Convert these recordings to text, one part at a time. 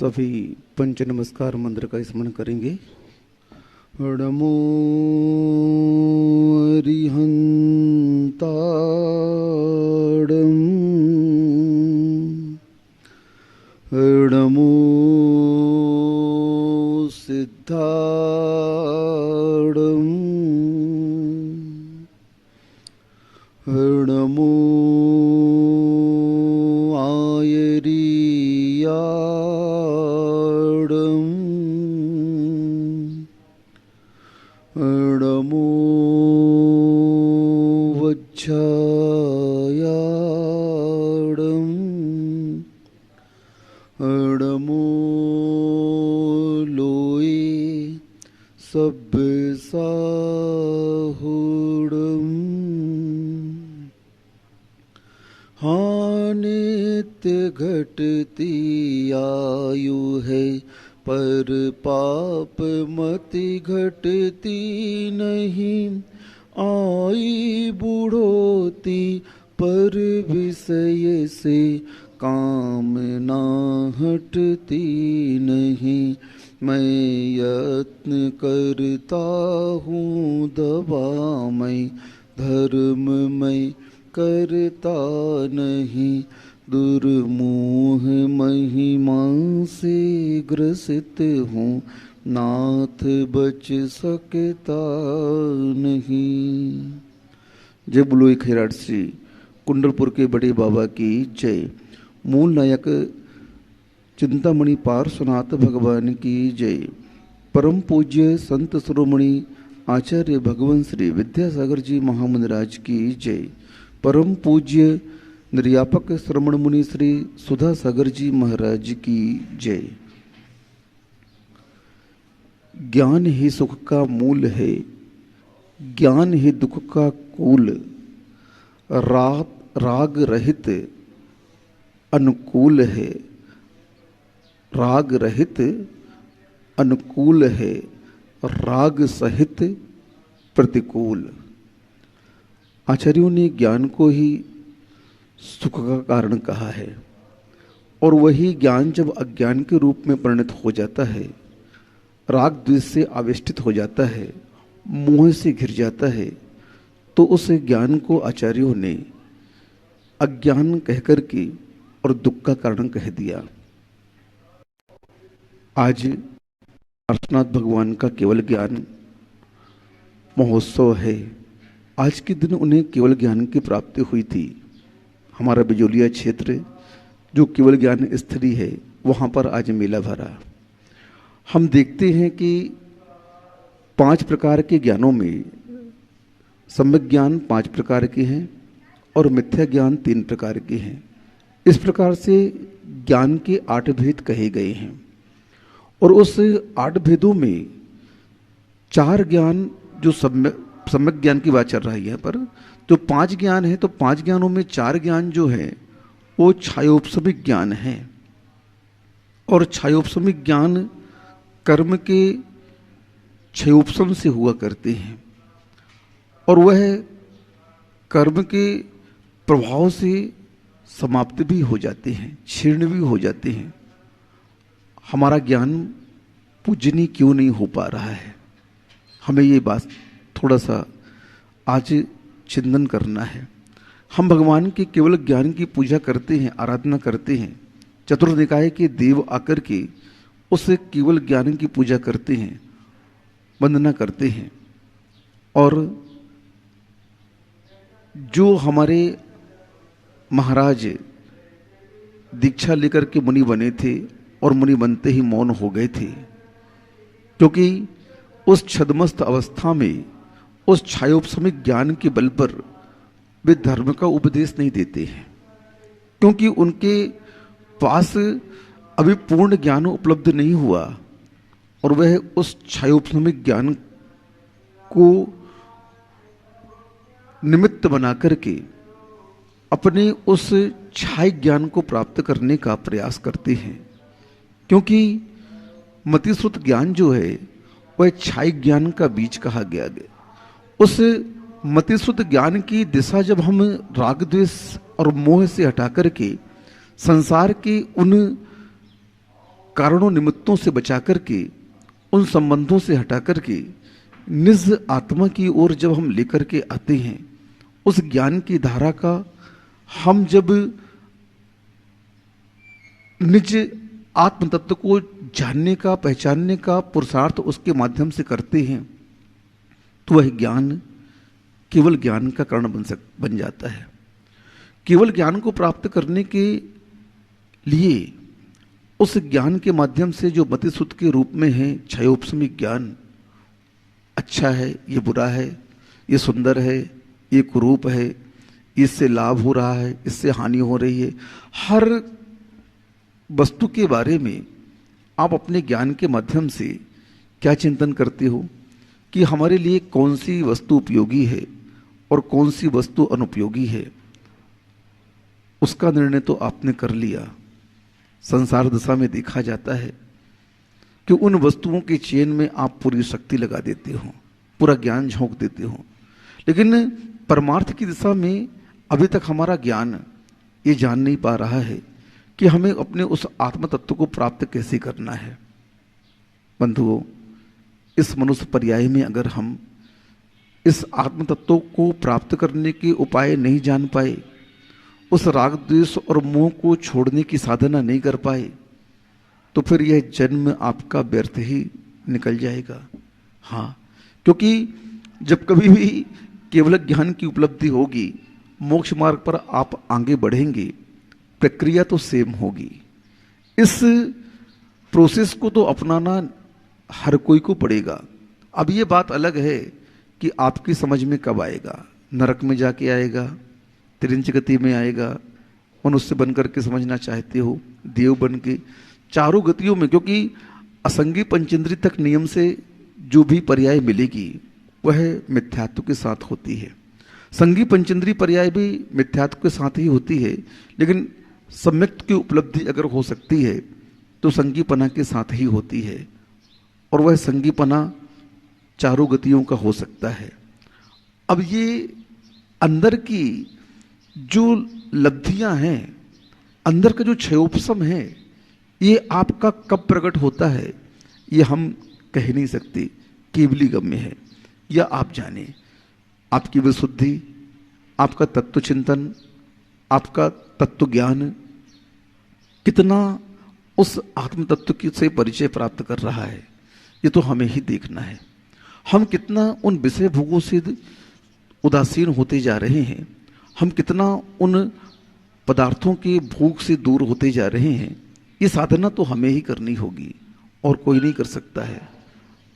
सभी पंच नमस्कार मंत्र का स्मरण करेंगे। नमो अरिहंताड़ं, नमो सिद्धाड़ं, नमो आयरियाड़ं, नमो वज्रायाड़ं, नमो लोये सब्बसाहुड़ं, हाँ नित्य घटती आयु है पर पाप मति घटती नहीं, आई बूढ़ोती पर विषय से कामना हटती नहीं। मैं यत्न करता हूँ दवा मैं धर्म मैं करता नहीं, दुर्मोह महिमा से ग्रसित हूँ नाथ बच सकता नहीं। जय बोलो खैराट श्री कुंडलपुर के बड़े बाबा की जय। मूल नायक चिंतामणि पार्श्वनाथ भगवान की जय। परम पूज्य संत शिरोमणि आचार्य भगवान श्री विद्यासागर जी महामुनिराज की जय। परम पूज्य निर्यापक श्रमण मुनि श्री सुधा सागर जी महाराज की जय। ज्ञान ही सुख का मूल है, ज्ञान ही दुख का कूल, राग रहित अनुकूल है, राग रहित अनुकूल है, राग सहित प्रतिकूल। आचार्यों ने ज्ञान को ही सुख का कारण कहा है, और वही ज्ञान जब अज्ञान के रूप में परिणत हो जाता है, राग द्वेष से आवेष्टित हो जाता है, मोह से घिर जाता है, तो उस ज्ञान को आचार्यों ने अज्ञान कहकर के और दुख का कारण कह दिया। आज पार्श्वनाथ भगवान का केवल ज्ञान महोत्सव है। आज के दिन उन्हें केवल ज्ञान की प्राप्ति हुई थी। हमारा बिजोलिया क्षेत्र जो केवल ज्ञान स्थली है, वहाँ पर आज मेला भरा। हम देखते हैं कि 5 प्रकार के ज्ञानों में सम्यक ज्ञान 5 प्रकार के हैं और मिथ्या ज्ञान 3 प्रकार के हैं। इस प्रकार से ज्ञान के 8 भेद कहे गए हैं, और उस 8 भेदों में 4 ज्ञान जो सम्यक ज्ञान की बात चल रही है, पर जो 5 ज्ञान है, तो 5 ज्ञानों में 4 ज्ञान जो है वो छायोपशमिक ज्ञान है। और छायोपशमिक ज्ञान कर्म के क्षयोपशम से हुआ करते हैं, और वह कर्म के प्रभाव से समाप्त भी हो जाते हैं, क्षीर्ण भी हो जाते हैं। हमारा ज्ञान पूजनीय क्यों नहीं हो पा रहा है? हमें ये बात थोड़ा सा आज चिंतन करना है। हम भगवान के केवल ज्ञान की पूजा करते हैं, आराधना करते हैं। चतुर्थ निकाय के देव आकर के उस केवल ज्ञान की पूजा करते हैं, वंदना करते हैं। और जो हमारे महाराज दीक्षा लेकर के मुनि बने थे, और मुनि बनते ही मौन हो गए थे, क्योंकि उस छद्मस्त अवस्था में उस छायोपशमिक ज्ञान के बल पर वे धर्म का उपदेश नहीं देते हैं, क्योंकि उनके पास अभी पूर्ण ज्ञान उपलब्ध नहीं हुआ, और वह उस छायोपशमिक ज्ञान को निमित्त बना करके अपने उस छाय ज्ञान को प्राप्त करने का प्रयास करते हैं। क्योंकि मतिश्रुत ज्ञान जो है वह छाय ज्ञान का बीज कहा गया है। उस मतिश्रुत ज्ञान की दिशा जब हम राग द्वेष और मोह से हटा करके संसार के उन कारणों निमित्तों से बचा करके, उन संबंधों से हटा करके निज आत्मा की ओर जब हम लेकर के आते हैं, उस ज्ञान की धारा का हम जब निज आत्म तत्व को जानने का, पहचानने का पुरुषार्थ उसके माध्यम से करते हैं, तो वह ज्ञान केवल ज्ञान का कारण बन जाता है। केवल ज्ञान को प्राप्त करने के लिए उस ज्ञान के माध्यम से जो मतिसुत के रूप में है क्षयोपशमिक ज्ञान, अच्छा है, ये बुरा है, ये सुंदर है, ये कुरूप है, इससे लाभ हो रहा है, इससे हानि हो रही है, हर वस्तु के बारे में आप अपने ज्ञान के माध्यम से क्या चिंतन करते हो कि हमारे लिए कौन सी वस्तु उपयोगी है और कौन सी वस्तु अनुपयोगी है, उसका निर्णय तो आपने कर लिया। संसार दशा में देखा जाता है कि उन वस्तुओं के चेन में आप पूरी शक्ति लगा देते हो, पूरा ज्ञान झोंक देते हो, लेकिन परमार्थ की दिशा में अभी तक हमारा ज्ञान ये जान नहीं पा रहा है कि हमें अपने उस आत्म तत्व को प्राप्त कैसे करना है। बंधुओं, इस मनुष्य पर्याय में अगर हम इस आत्म तत्व को प्राप्त करने के उपाय नहीं जान पाए, उस राग द्वेष और मोह को छोड़ने की साधना नहीं कर पाए, तो फिर यह जन्म आपका व्यर्थ ही निकल जाएगा। हाँ, क्योंकि जब कभी भी केवल ज्ञान की उपलब्धि होगी, मोक्ष मार्ग पर आप आगे बढ़ेंगे, प्रक्रिया तो सेम होगी। इस प्रोसेस को तो अपनाना हर कोई को पड़ेगा। अब ये बात अलग है कि आपकी समझ में कब आएगा, नरक में जाके आएगा, त्रिंच गति में आएगा, मनुष्य बनकर के समझना चाहते हो, देव बन के, चारों गतियों में, क्योंकि असंगी पंचेंद्रिय तक नियम से जो भी पर्याय मिलेगी वह मिथ्यात्व के साथ होती है। संगी पंचेंद्रिय पर्याय भी मिथ्यात्व के साथ ही होती है, लेकिन सम्यक की उपलब्धि अगर हो सकती है तो संगीपना के साथ ही होती है, और वह संगीपना चारों गतियों का हो सकता है। अब ये अंदर की जो लब्धियां हैं, अंदर का जो क्षयोपशम है, ये आपका कब प्रकट होता है ये हम कह नहीं सकते, केवली गम्य है। या आप जाने, आपकी विशुद्धि, आपका तत्व चिंतन, आपका तत्व ज्ञान कितना उस आत्म तत्व की से परिचय प्राप्त कर रहा है, ये तो हमें ही देखना है। हम कितना उन विषय भोगों से उदासीन होते जा रहे हैं, हम कितना उन पदार्थों के भोग से दूर होते जा रहे हैं, ये साधना तो हमें ही करनी होगी और कोई नहीं कर सकता है।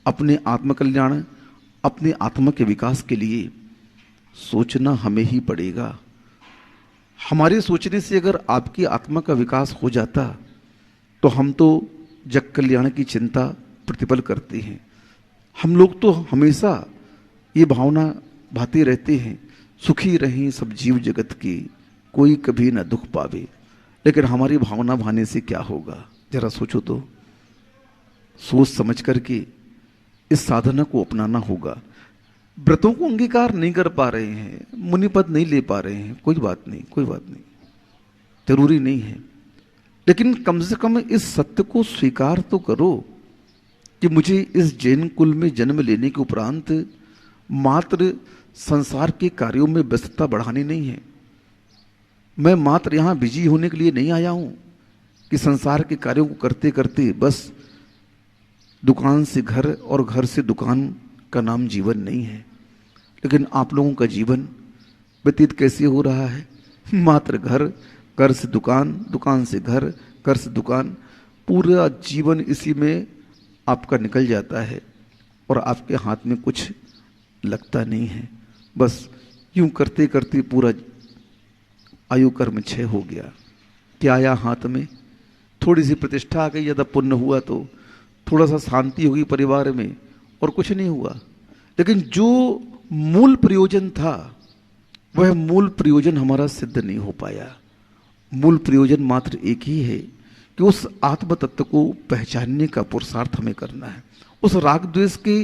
अपने आत्मकल्याण, अपने आत्मा के विकास के लिए सोचना हमें ही पड़ेगा। हमारे सोचने से अगर आपकी आत्मा का विकास हो जाता तो हम तो जग कल्याण की चिंता प्रतिपल करते हैं। हम लोग तो हमेशा ये भावना भाते रहते हैं, सुखी रहें सब जीव जगत की, कोई कभी न दुख पावे। लेकिन हमारी भावना भाने से क्या होगा, जरा सोचो तो। सोच समझ करके इस साधना को अपनाना होगा। व्रतों को अंगीकार नहीं कर पा रहे हैं, मुनि पद नहीं ले पा रहे हैं, कोई बात नहीं, कोई बात नहीं, जरूरी नहीं है, लेकिन कम से कम इस सत्य को स्वीकार तो करो कि मुझे इस जैन कुल में जन्म लेने के उपरांत मात्र संसार के कार्यों में व्यस्तता बढ़ानी नहीं है। मैं मात्र यहाँ बिजी होने के लिए नहीं आया हूँ कि संसार के कार्यों को करते करते बस दुकान से घर और घर से दुकान का नाम जीवन नहीं है। लेकिन आप लोगों का जीवन व्यतीत कैसे हो रहा है, मात्र घर, घर से दुकान, दुकान से घर, घर से दुकान, पूरा जीवन इसी में आपका निकल जाता है और आपके हाथ में कुछ लगता नहीं है। बस यूं करते करते पूरा आयु कर्म क्षय हो गया। क्या आया हाथ में, थोड़ी सी प्रतिष्ठा आ गई, ज़्यादा पुण्य हुआ तो थोड़ा सा शांति होगी परिवार में, और कुछ नहीं हुआ। लेकिन जो मूल प्रयोजन था वह मूल प्रयोजन हमारा सिद्ध नहीं हो पाया। मूल प्रयोजन मात्र एक ही है कि उस आत्म तत्व को पहचानने का पुरुषार्थ हमें करना है। उस राग द्वेष के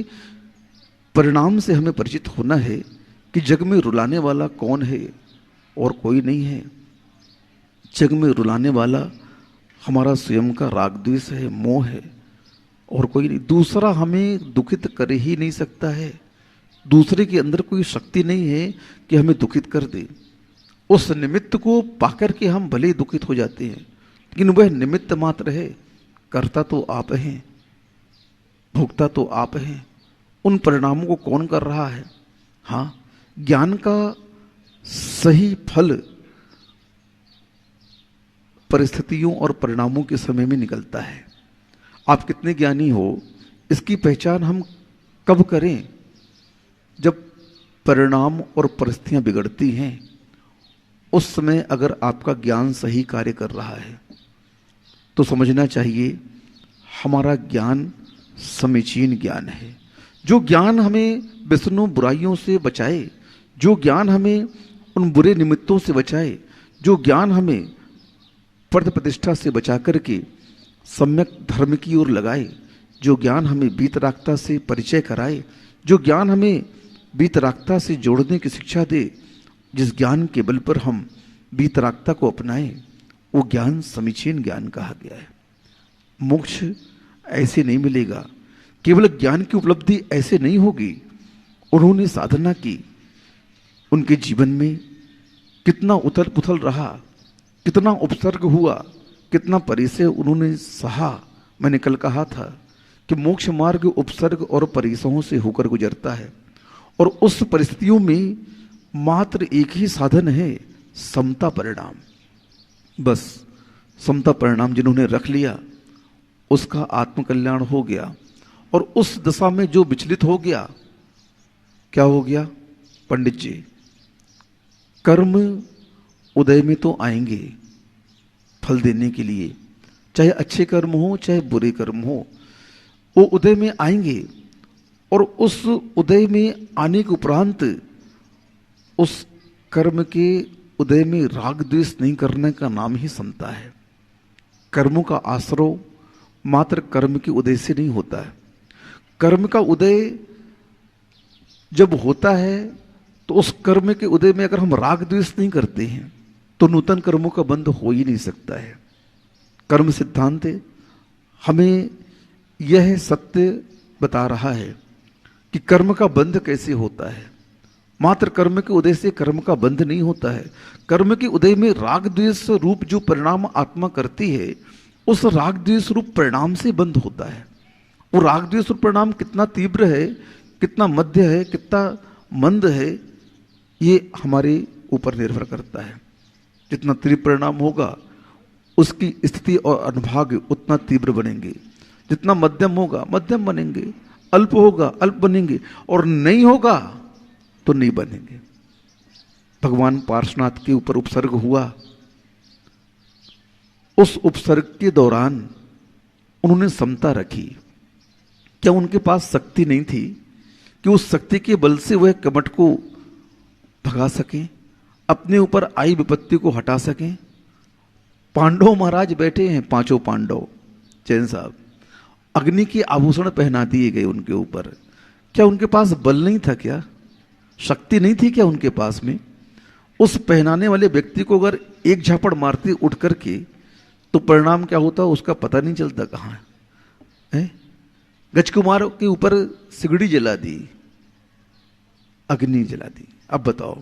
परिणाम से हमें परिचित होना है कि जग में रुलाने वाला कौन है, और कोई नहीं है। जग में रुलाने वाला हमारा स्वयं का राग द्वेष है, मोह है, और कोई नहीं। दूसरा हमें दुखित कर ही नहीं सकता है। दूसरे के अंदर कोई शक्ति नहीं है कि हमें दुखित कर दे। उस निमित्त को पाकर के हम भले दुखित हो जाते हैं, लेकिन वह निमित्त मात्र है। करता तो आप हैं, भोगता तो आप हैं। उन परिणामों को कौन कर रहा है? हाँ, ज्ञान का सही फल परिस्थितियों और परिणामों के समय में निकलता है। आप कितने ज्ञानी हो इसकी पहचान हम कब करें? जब परिणाम और परिस्थितियां बिगड़ती हैं, उस समय अगर आपका ज्ञान सही कार्य कर रहा है तो समझना चाहिए हमारा ज्ञान समीचीन ज्ञान है। जो ज्ञान हमें विष्णु बुराइयों से बचाए, जो ज्ञान हमें उन बुरे निमित्तों से बचाए, जो ज्ञान हमें पद प्रतिष्ठा से बचा करके सम्यक धर्म की ओर लगाए, जो ज्ञान हमें वीतरागता से परिचय कराए, जो ज्ञान हमें वीतरागता से जोड़ने की शिक्षा दे, जिस ज्ञान के बल पर हम वीतरागता को अपनाएं, वो ज्ञान समीचीन ज्ञान कहा गया है। मोक्ष ऐसे नहीं मिलेगा, केवल ज्ञान की उपलब्धि ऐसे नहीं होगी। उन्होंने साधना की, उनके जीवन में कितना उथल पुथल रहा, कितना उपसर्ग हुआ, कितना परिसय उन्होंने सहा। मैंने कल कहा था कि मोक्ष मार्ग उपसर्ग और परिसयों से होकर गुजरता है, और उस परिस्थितियों में मात्र एक ही साधन है, समता परिणाम। बस समता परिणाम जिन्होंने रख लिया उसका आत्मकल्याण हो गया। और उस दशा में जो विचलित हो गया, क्या हो गया पंडित जी? कर्म उदय में तो आएंगे फल देने के लिए, चाहे अच्छे कर्म हो चाहे बुरे कर्म हो, वो उदय में आएंगे। और उस उदय में आने के उपरांत उस कर्म के उदय में राग द्वेष नहीं करने का नाम ही समता है। कर्मों का आश्रय मात्र कर्म के उदय से नहीं होता है। कर्म का उदय जब होता है तो उस कर्म के उदय में अगर हम राग द्वेष नहीं करते हैं तो नूतन कर्मों का बंध हो ही नहीं सकता है। कर्म सिद्धांत हमें यह सत्य बता रहा है कि कर्म का बंध कैसे होता है। मात्र कर्म के उदय से कर्म का बंध नहीं होता है। कर्म के उदय में राग द्वेष रूप जो परिणाम आत्मा करती है, उस राग द्वेष रूप परिणाम से बंध होता है। वो राग द्वेष रूप परिणाम कितना तीव्र है, कितना मध्य है, कितना मंद है, ये हमारे ऊपर निर्भर करता है। जितना तीव्र परिणाम होगा उसकी स्थिति और अनुभाग उतना तीव्र बनेंगे। जितना मध्यम होगा मध्यम बनेंगे, अल्प होगा अल्प बनेंगे, और नहीं होगा तो नहीं बनेंगे। भगवान पार्श्वनाथ के ऊपर उपसर्ग हुआ, उस उपसर्ग के दौरान उन्होंने समता रखी। क्या उनके पास शक्ति नहीं थी कि उस शक्ति के बल से वह कपट को भगा सकें, अपने ऊपर आई विपत्ति को हटा सकें? पांडव महाराज बैठे हैं, पांचों पांडव जैन साहब, अग्नि के आभूषण पहना दिए गए उनके ऊपर। क्या उनके पास बल नहीं था? क्या शक्ति नहीं थी क्या उनके पास में? उस पहनाने वाले व्यक्ति को अगर एक झापड़ मारते उठ करके तो परिणाम क्या होता उसका पता नहीं चलता कहाँ है। गजकुमार के ऊपर सिगड़ी जला दी, अग्नि जला दी। अब बताओ,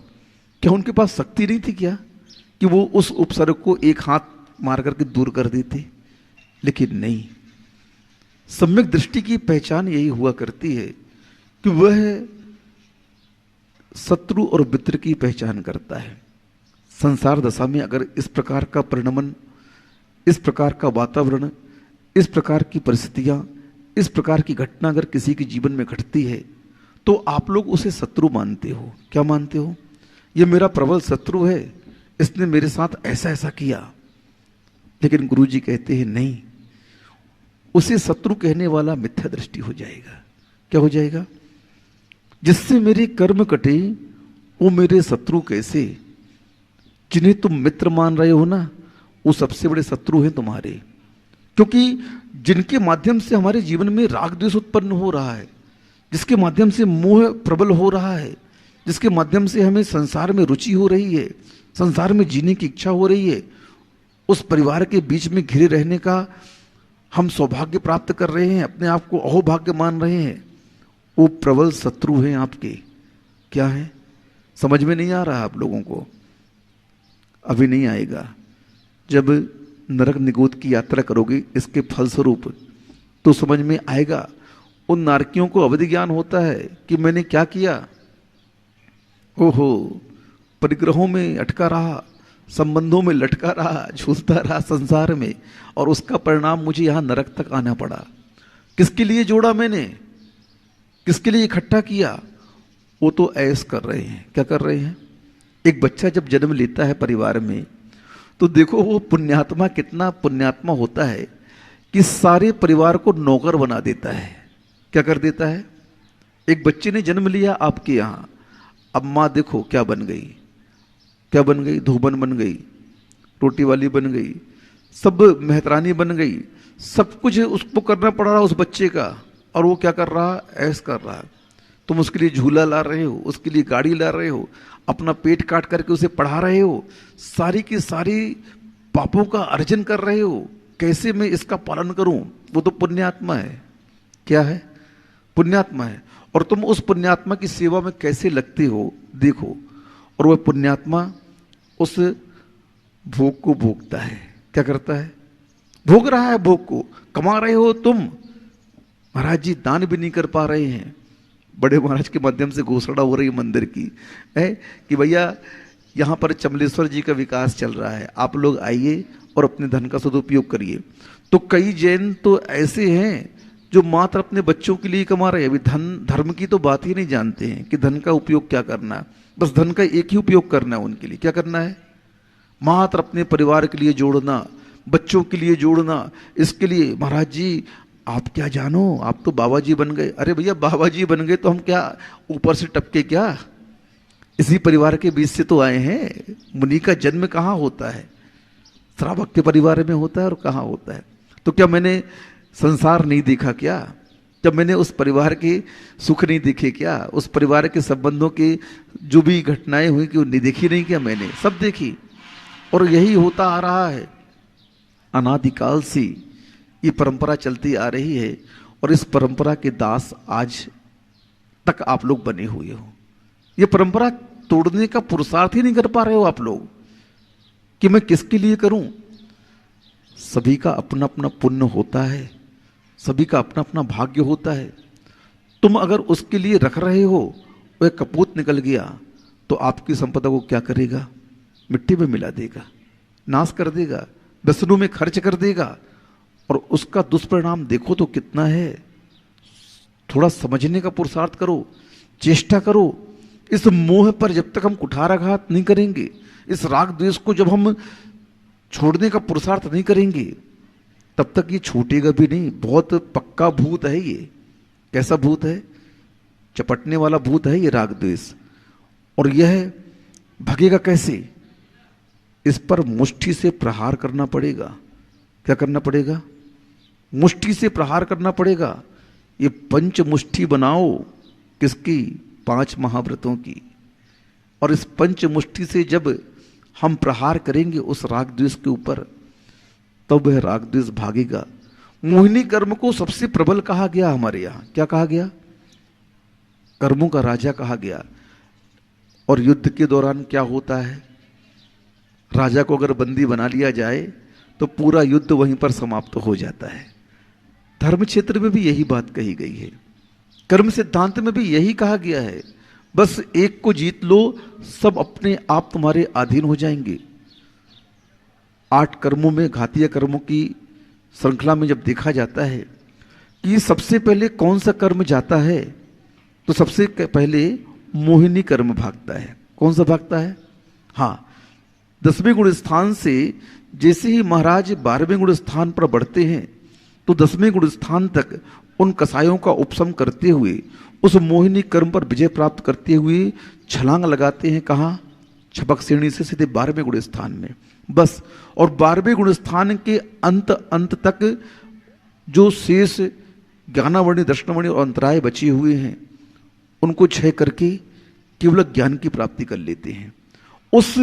क्या उनके पास शक्ति नहीं थी क्या कि वो उस उपसर्ग को एक हाथ मार करके दूर कर देते? लेकिन नहीं। सम्यक दृष्टि की पहचान यही हुआ करती है कि वह शत्रु और मित्र की पहचान करता है। संसार दशा में अगर इस प्रकार का परिणमन, इस प्रकार का वातावरण, इस प्रकार की परिस्थितियां, इस प्रकार की घटना अगर किसी के जीवन में घटती है तो आप लोग उसे शत्रु मानते हो। क्या मानते हो? ये मेरा प्रबल शत्रु है, इसने मेरे साथ ऐसा ऐसा किया। लेकिन गुरुजी कहते हैं नहीं, उसे शत्रु कहने वाला मिथ्या दृष्टि हो जाएगा। क्या हो जाएगा? जिससे मेरे कर्म कटे वो मेरे शत्रु कैसे? जिन्हें तुम मित्र मान रहे हो ना, वो सबसे बड़े शत्रु हैं तुम्हारे। क्योंकि जिनके माध्यम से हमारे जीवन में राग द्वेष उत्पन्न हो रहा है, जिसके माध्यम से मोह प्रबल हो रहा है, जिसके माध्यम से हमें संसार में रुचि हो रही है, संसार में जीने की इच्छा हो रही है, उस परिवार के बीच में घिरे रहने का हम सौभाग्य प्राप्त कर रहे हैं, अपने आप को अहोभाग्य मान रहे हैं। वो प्रबल शत्रु हैं आपके। क्या है? समझ में नहीं आ रहा आप लोगों को? अभी नहीं आएगा। जब नरक निगोद की यात्रा करोगे इसके फलस्वरूप तो समझ में आएगा। उन नारकियों को अवधि ज्ञान होता है कि मैंने क्या किया। ओहो, परिग्रहों में अटका रहा, संबंधों में लटका रहा, झूलता रहा संसार में, और उसका परिणाम मुझे यहां नरक तक आना पड़ा। किसके लिए जोड़ा मैंने? किसके लिए इकट्ठा किया? वो तो ऐश कर रहे हैं। क्या कर रहे हैं? एक बच्चा जब जन्म लेता है परिवार में, तो देखो वो पुण्यात्मा कितना पुण्यात्मा होता है कि सारे परिवार को नौकर बना देता है। क्या कर देता है? एक बच्चे ने जन्म लिया आपके यहां, अब माँ देखो क्या बन गई। क्या बन गई? धोबन बन गई, रोटी वाली बन गई, सब मेहतरानी बन गई, सब कुछ उसको करना पड़ रहा उस बच्चे का। और वो क्या कर रहा? ऐश कर रहा। तुम उसके लिए झूला ला रहे हो, उसके लिए गाड़ी ला रहे हो, अपना पेट काट करके उसे पढ़ा रहे हो, सारी की सारी पापों का अर्जन कर रहे हो। कैसे मैं इसका पालन करूं? वो तो पुण्यात्मा है। क्या है? पुण्यात्मा है। और तुम उस पुण्यात्मा की सेवा में कैसे लगते हो देखो। और वह पुण्यात्मा उस भोग को भोगता है। क्या करता है? भोग रहा है भोग को। कमा रहे हो तुम, महाराज जी दान भी नहीं कर पा रहे हैं। बड़े महाराज के माध्यम से घोषणा हो रही है मंदिर की है कि भैया यहाँ पर चमलेश्वर जी का विकास चल रहा है, आप लोग आइए और अपने धन का सदुपयोग करिए। तो कई जैन तो ऐसे हैं जो मात्र अपने बच्चों के लिए कमा रहे हैं। अभी धन धर्म की तो बात ही नहीं जानते हैं कि धन का उपयोग क्या करना है। बस धन का एक ही उपयोग करना है उनके लिए। क्या करना है? मात्र अपने परिवार के लिए जोड़ना, बच्चों के लिए जोड़ना। इसके लिए महाराज जी आप क्या जानो, आप तो बाबा जी बन गए। अरे भैया बाबा जी बन गए तो हम क्या ऊपर से टपके क्या? इसी परिवार के बीच से तो आए हैं। मुनि का जन्म कहाँ होता है? श्रावक के परिवार में होता है और कहाँ होता है? तो क्या मैंने संसार नहीं देखा क्या? जब मैंने उस परिवार के सुख नहीं देखे क्या? उस परिवार के संबंधों के जो भी घटनाएं हुई कि वो नहीं देखी नहीं क्या? मैंने सब देखी। और यही होता आ रहा है। अनादिकाल से ये परंपरा चलती आ रही है और इस परंपरा के दास आज तक आप लोग बने हुए हो। ये परंपरा तोड़ने का पुरुषार्थ ही नहीं कर पा रहे हो आप लोग कि मैं किसके लिए करूं। सभी का अपना अपना पुण्य होता है, सभी का अपना अपना भाग्य होता है। तुम अगर उसके लिए रख रहे हो, वह कपूत निकल गया तो आपकी संपदा को क्या करेगा? मिट्टी में मिला देगा, नाश कर देगा, व्यसनों में खर्च कर देगा। और उसका दुष्परिणाम देखो तो कितना है। थोड़ा समझने का पुरुषार्थ करो, चेष्टा करो। इस मोह पर जब तक हम कुठाराघात नहीं करेंगे, इस राग द्वेष को जब हम छोड़ने का पुरुषार्थ नहीं करेंगे, तब तक ये छूटेगा भी नहीं। बहुत पक्का भूत है ये। कैसा भूत है? चपटने वाला भूत है ये राग द्वेष। और यह भगेगा कैसे? इस पर मुष्टि से प्रहार करना पड़ेगा। क्या करना पड़ेगा? मुष्टि से प्रहार करना पड़ेगा। ये पंच मुष्टि बनाओ। किसकी? 5 महाव्रतों की। और इस पंच मुष्टि से जब हम प्रहार करेंगे उस राग द्वेष के ऊपर, तब वह राग द्वेष भागेगा। मोहिनी कर्म को सबसे प्रबल कहा गया हमारे यहां। क्या कहा गया? कर्मों का राजा कहा गया। और युद्ध के दौरान क्या होता है? राजा को अगर बंदी बना लिया जाए तो पूरा युद्ध वहीं पर समाप्त हो जाता है। धर्म क्षेत्र में भी यही बात कही गई है, कर्म सिद्धांत में भी यही कहा गया है। बस एक को जीत लो, सब अपने आप तुम्हारे अधीन हो जाएंगे। 8 कर्मों में, घातीय कर्मों की श्रृंखला में जब देखा जाता है कि सबसे पहले कौन सा कर्म जाता है, तो सबसे पहले मोहिनी कर्म भागता है। कौन सा भागता है? हाँ, 10वें गुण स्थान से जैसे ही महाराज 12वें गुण स्थान पर बढ़ते हैं तो 10वें गुण स्थान तक उन कसायों का उपशम करते हुए, उस मोहिनी कर्म पर विजय प्राप्त करते हुए छलांग लगाते हैं। कहाँ? छपक श्रेणी से सीधे 12वें गुण स्थान में। बस। और 12वें गुण स्थान के अंत तक जो शेष ज्ञानावणी, दर्शनावणी और अंतराय बचे हुए हैं, उनको क्षय करके केवल ज्ञान की प्राप्ति कर लेते हैं। उस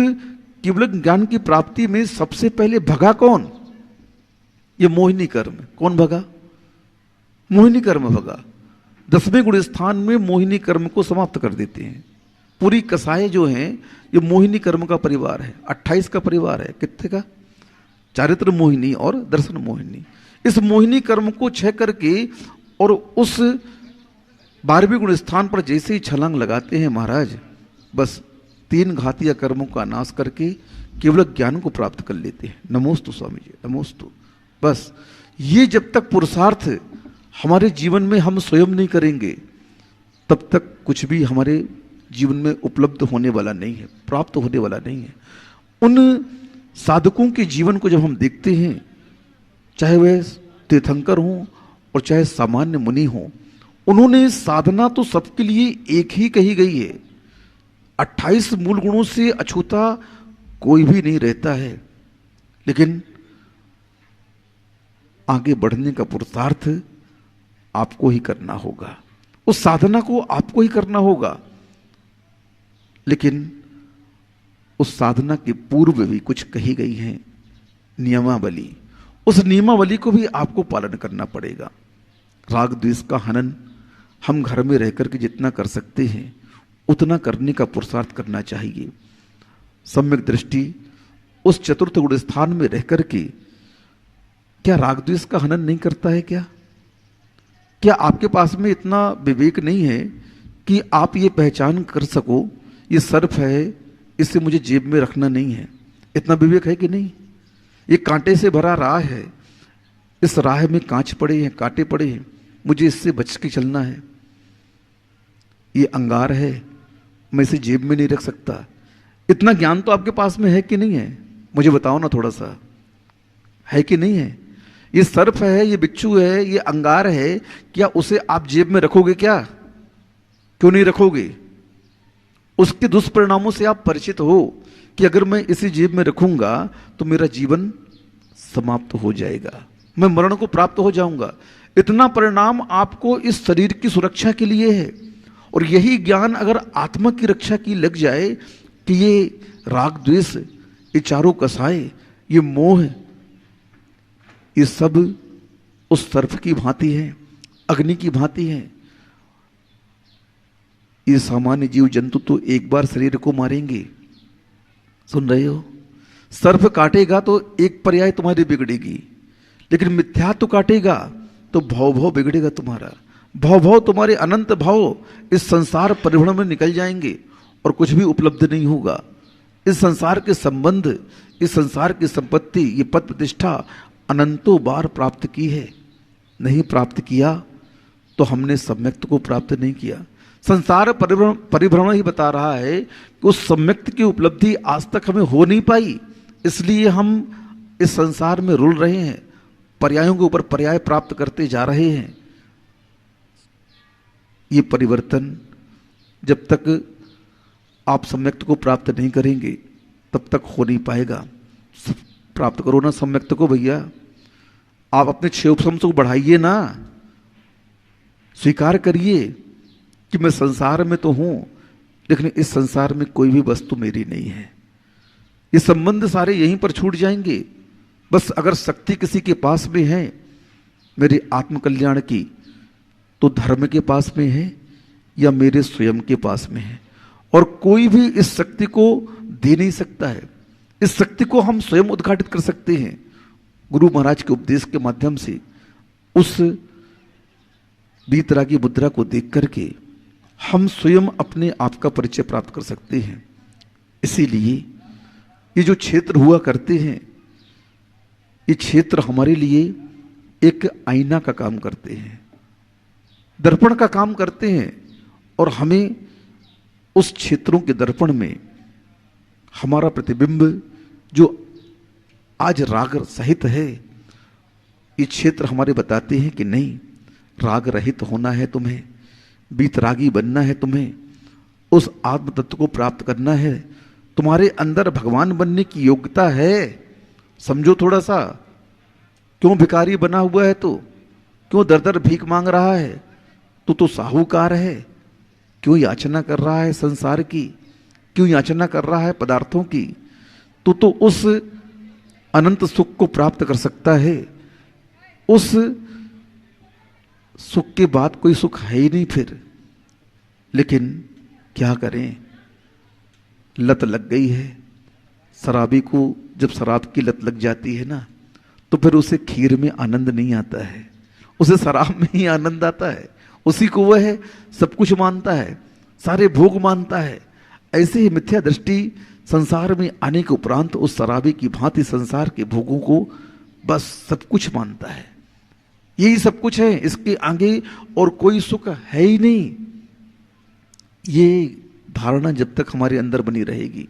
केवल ज्ञान की प्राप्ति में सबसे पहले भगा कौन? ये मोहिनी कर्म। कौन भगा? मोहिनी कर्म भगा। 10वें गुण स्थान में मोहिनी कर्म को समाप्त कर देते हैं। पूरी कसाई जो है ये मोहिनी कर्म का परिवार है, 28 का परिवार है। कितने का? चारित्र मोहिनी और दर्शन मोहिनी। इस मोहिनी कर्म को छह करके और उस 12वें गुण स्थान पर जैसे ही छलांग लगाते हैं महाराज, बस 3 घातीय कर्मों का नाश करके केवल ज्ञान को प्राप्त कर लेते हैं। नमोस्तु स्वामी जी, नमोस्तु। बस ये जब तक पुरुषार्थ हमारे जीवन में हम स्वयं नहीं करेंगे तब तक कुछ भी हमारे जीवन में उपलब्ध होने वाला नहीं है, प्राप्त होने वाला नहीं है। उन साधकों के जीवन को जब हम देखते हैं, चाहे वह तीर्थंकर हों और चाहे सामान्य मुनि हों, उन्होंने साधना तो सबके लिए एक ही कही गई है। 28 मूल गुणों से अछूता कोई भी नहीं रहता है, लेकिन आगे बढ़ने का पुरुषार्थ आपको ही करना होगा, उस साधना को आपको ही करना होगा। लेकिन उस साधना के पूर्व भी कुछ कही गई है नियमावली, उस नियमावली को भी आपको पालन करना पड़ेगा। राग द्वेष का हनन हम घर में रहकर के जितना कर सकते हैं उतना करने का पुरुषार्थ करना चाहिए। सम्यक दृष्टि उस चतुर्थ गुण स्थान में रह करके क्या राग द्वेष का हनन नहीं करता है? क्या आपके पास में इतना विवेक नहीं है कि आप ये पहचान कर सको ये सर्प है, इसे मुझे जेब में रखना नहीं है? इतना विवेक है कि नहीं? ये कांटे से भरा राह है, इस राह में कांच पड़े हैं, कांटे पड़े हैं, मुझे इससे बच के चलना है। ये अंगार है, मैं इसे जेब में नहीं रख सकता। इतना ज्ञान तो आपके पास में है कि नहीं है? मुझे बताओ ना, थोड़ा सा है कि नहीं है? ये सर्प है, ये बिच्छू है, ये अंगार है, क्या उसे आप जेब में रखोगे? क्या क्यों नहीं रखोगे? उसके दुष्परिणामों से आप परिचित हो कि अगर मैं इसे जेब में रखूंगा तो मेरा जीवन समाप्त हो जाएगा, मैं मरण को प्राप्त हो जाऊंगा। इतना परिणाम आपको इस शरीर की सुरक्षा के लिए है। और यही ज्ञान अगर आत्मा की रक्षा की लग जाए कि ये राग द्वेष, ये चारों कसाए, ये मोह, ये सब उस सर्प की भांति है, अग्नि की भांति है। ये सामान्य जीव जंतु तो एक बार शरीर को मारेंगे, सुन रहे हो? सर्प काटेगा तो एक पर्याय तुम्हारी बिगड़ेगी, लेकिन मिथ्या तो काटेगा तो भव भव बिगड़ेगा तुम्हारा। भव भव तुम्हारे अनंत भाव इस संसार परिभ्रमण में निकल जाएंगे और कुछ भी उपलब्ध नहीं होगा। इस संसार के संबंध, इस संसार की संपत्ति, ये पद प्रतिष्ठा अनंतों बार प्राप्त की है, नहीं प्राप्त किया तो हमने सम्यक्त को प्राप्त नहीं किया। संसार परिभ्रमण ही बता रहा है कि उस सम्यक्त की उपलब्धि आज तक हमें हो नहीं पाई, इसलिए हम इस संसार में रुल रहे हैं, पर्यायों के ऊपर पर्याय प्राप्त करते जा रहे हैं। ये परिवर्तन जब तक आप सम्यक्त को प्राप्त नहीं करेंगे तब तक हो नहीं पाएगा। प्राप्त करो ना सम्यक्त को भैया, आप अपने क्षेत्रफल को बढ़ाइए ना, स्वीकार करिए कि मैं संसार में तो हूं लेकिन इस संसार में कोई भी वस्तु मेरी नहीं है। ये संबंध सारे यहीं पर छूट जाएंगे। बस अगर शक्ति किसी के पास में है मेरे आत्मकल्याण की, तो धर्म के पास में है या मेरे स्वयं के पास में है, और कोई भी इस शक्ति को दे नहीं सकता है। इस शक्ति को हम स्वयं उद्घाटित कर सकते हैं गुरु महाराज के उपदेश के माध्यम से। उस वीतरागी मुद्रा को देख करके हम स्वयं अपने आप का परिचय प्राप्त कर सकते हैं। इसीलिए ये जो क्षेत्र हुआ करते हैं, ये क्षेत्र हमारे लिए एक आईना का काम करते हैं, दर्पण का काम करते हैं, और हमें उस क्षेत्रों के दर्पण में हमारा प्रतिबिंब जो आज राग सहित है, ये क्षेत्र हमारे बताते हैं कि नहीं, राग रहित होना है तुम्हें, बीतरागी बनना है तुम्हें, उस आत्म तत्व को प्राप्त करना है, तुम्हारे अंदर भगवान बनने की योग्यता है। समझो थोड़ा सा, क्यों भिखारी बना हुआ है तू? क्यों दर दर भीख मांग रहा है? तू तो साहूकार है। क्यों याचना कर रहा है संसार की? क्यों याचना कर रहा है पदार्थों की? तो उस अनंत सुख को प्राप्त कर सकता है। उस सुख के बाद कोई सुख है ही नहीं फिर। लेकिन क्या करें, लत लग गई है। शराबी को जब शराब की लत लग जाती है ना, तो फिर उसे खीर में आनंद नहीं आता है, उसे शराब में ही आनंद आता है। उसी को वह सब कुछ मानता है, सारे भोग मानता है। ऐसे ही मिथ्या दृष्टि संसार में आने के उपरांत उस शराबी की भांति संसार के भोगों को बस सब कुछ मानता है। यही सब कुछ है, इसके आगे और कोई सुख है ही नहीं। ये धारणा जब तक हमारे अंदर बनी रहेगी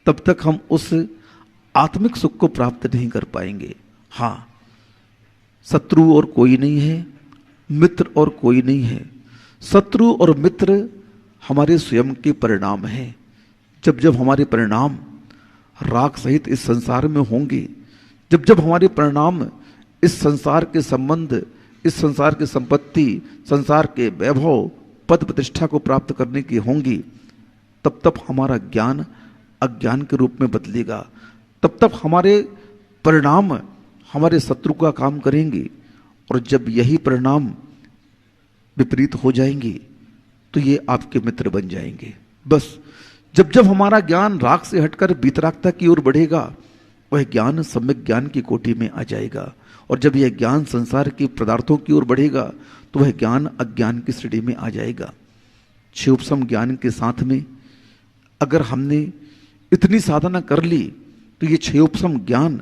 तब तक हम उस आत्मिक सुख को प्राप्त नहीं कर पाएंगे। हाँ, शत्रु और कोई नहीं है, मित्र और कोई नहीं है। शत्रु और मित्र हमारे स्वयं के परिणाम हैं। जब जब हमारे परिणाम राग सहित इस संसार में होंगे, जब जब हमारे परिणाम इस संसार के संबंध, इस संसार की संपत्ति, संसार के वैभव, पद प्रतिष्ठा को प्राप्त करने की होंगी, तब तब हमारा ज्ञान अज्ञान के रूप में बदलेगा। तब तक हमारे परिणाम हमारे शत्रु का काम करेंगे। और जब यही परिणाम विपरीत हो जाएंगे तो ये आपके मित्र बन जाएंगे। बस जब जब हमारा ज्ञान राग से हटकर वीतरागता की ओर बढ़ेगा, वह ज्ञान सम्यक ज्ञान की कोटि में आ जाएगा। और जब यह ज्ञान संसार के पदार्थों की ओर बढ़ेगा तो वह ज्ञान अज्ञान की श्रेणी में आ जाएगा। क्षयोपशम ज्ञान के साथ में अगर हमने इतनी साधना कर ली तो ये क्षयोपशम ज्ञान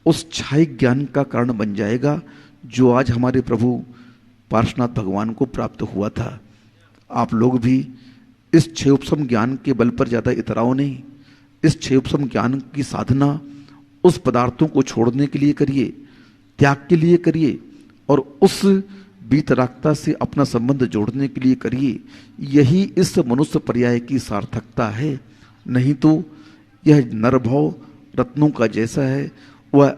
उस छाई ज्ञान का कारण बन जाएगा जो आज हमारे प्रभु पार्श्वनाथ भगवान को प्राप्त हुआ था। आप लोग भी इस क्षयोपशम ज्ञान के बल पर ज़्यादा इतराओ नहीं। इस क्षयोपशम ज्ञान की साधना उस पदार्थों को छोड़ने के लिए करिए, त्याग के लिए करिए, और उस वीतरागता से अपना संबंध जोड़ने के लिए करिए। यही इस मनुष्य पर्याय की सार्थकता है। नहीं तो यह नरभव रत्नों का जैसा है, वह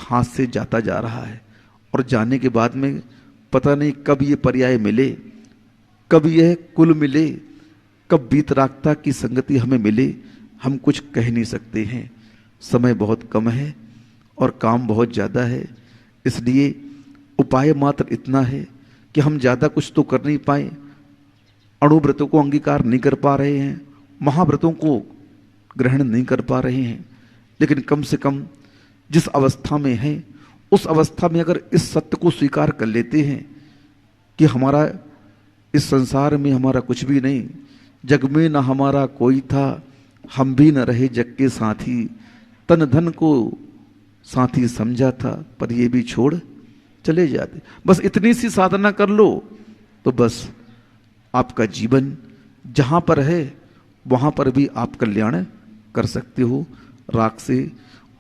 हाथ से जाता जा रहा है और जाने के बाद में पता नहीं कब ये पर्याय मिले, कब यह कुल मिले, कब वीतरागता की संगति हमें मिले, हम कुछ कह नहीं सकते हैं। समय बहुत कम है और काम बहुत ज़्यादा है, इसलिए उपाय मात्र इतना है कि हम ज़्यादा कुछ तो कर नहीं पाए, अणुव्रतों को अंगीकार नहीं कर पा रहे हैं, महाव्रतों को ग्रहण नहीं कर पा रहे हैं, लेकिन कम से कम जिस अवस्था में हैं उस अवस्था में अगर इस सत्य को स्वीकार कर लेते हैं कि हमारा इस संसार में हमारा कुछ भी नहीं, जग में न हमारा कोई था, हम भी न रहे जग के साथी, तन धन को साथी समझा था पर ये भी छोड़ चले जाते। बस इतनी सी साधना कर लो तो बस आपका जीवन जहाँ पर है वहाँ पर भी आप कल्याण कर सकते हो। राग से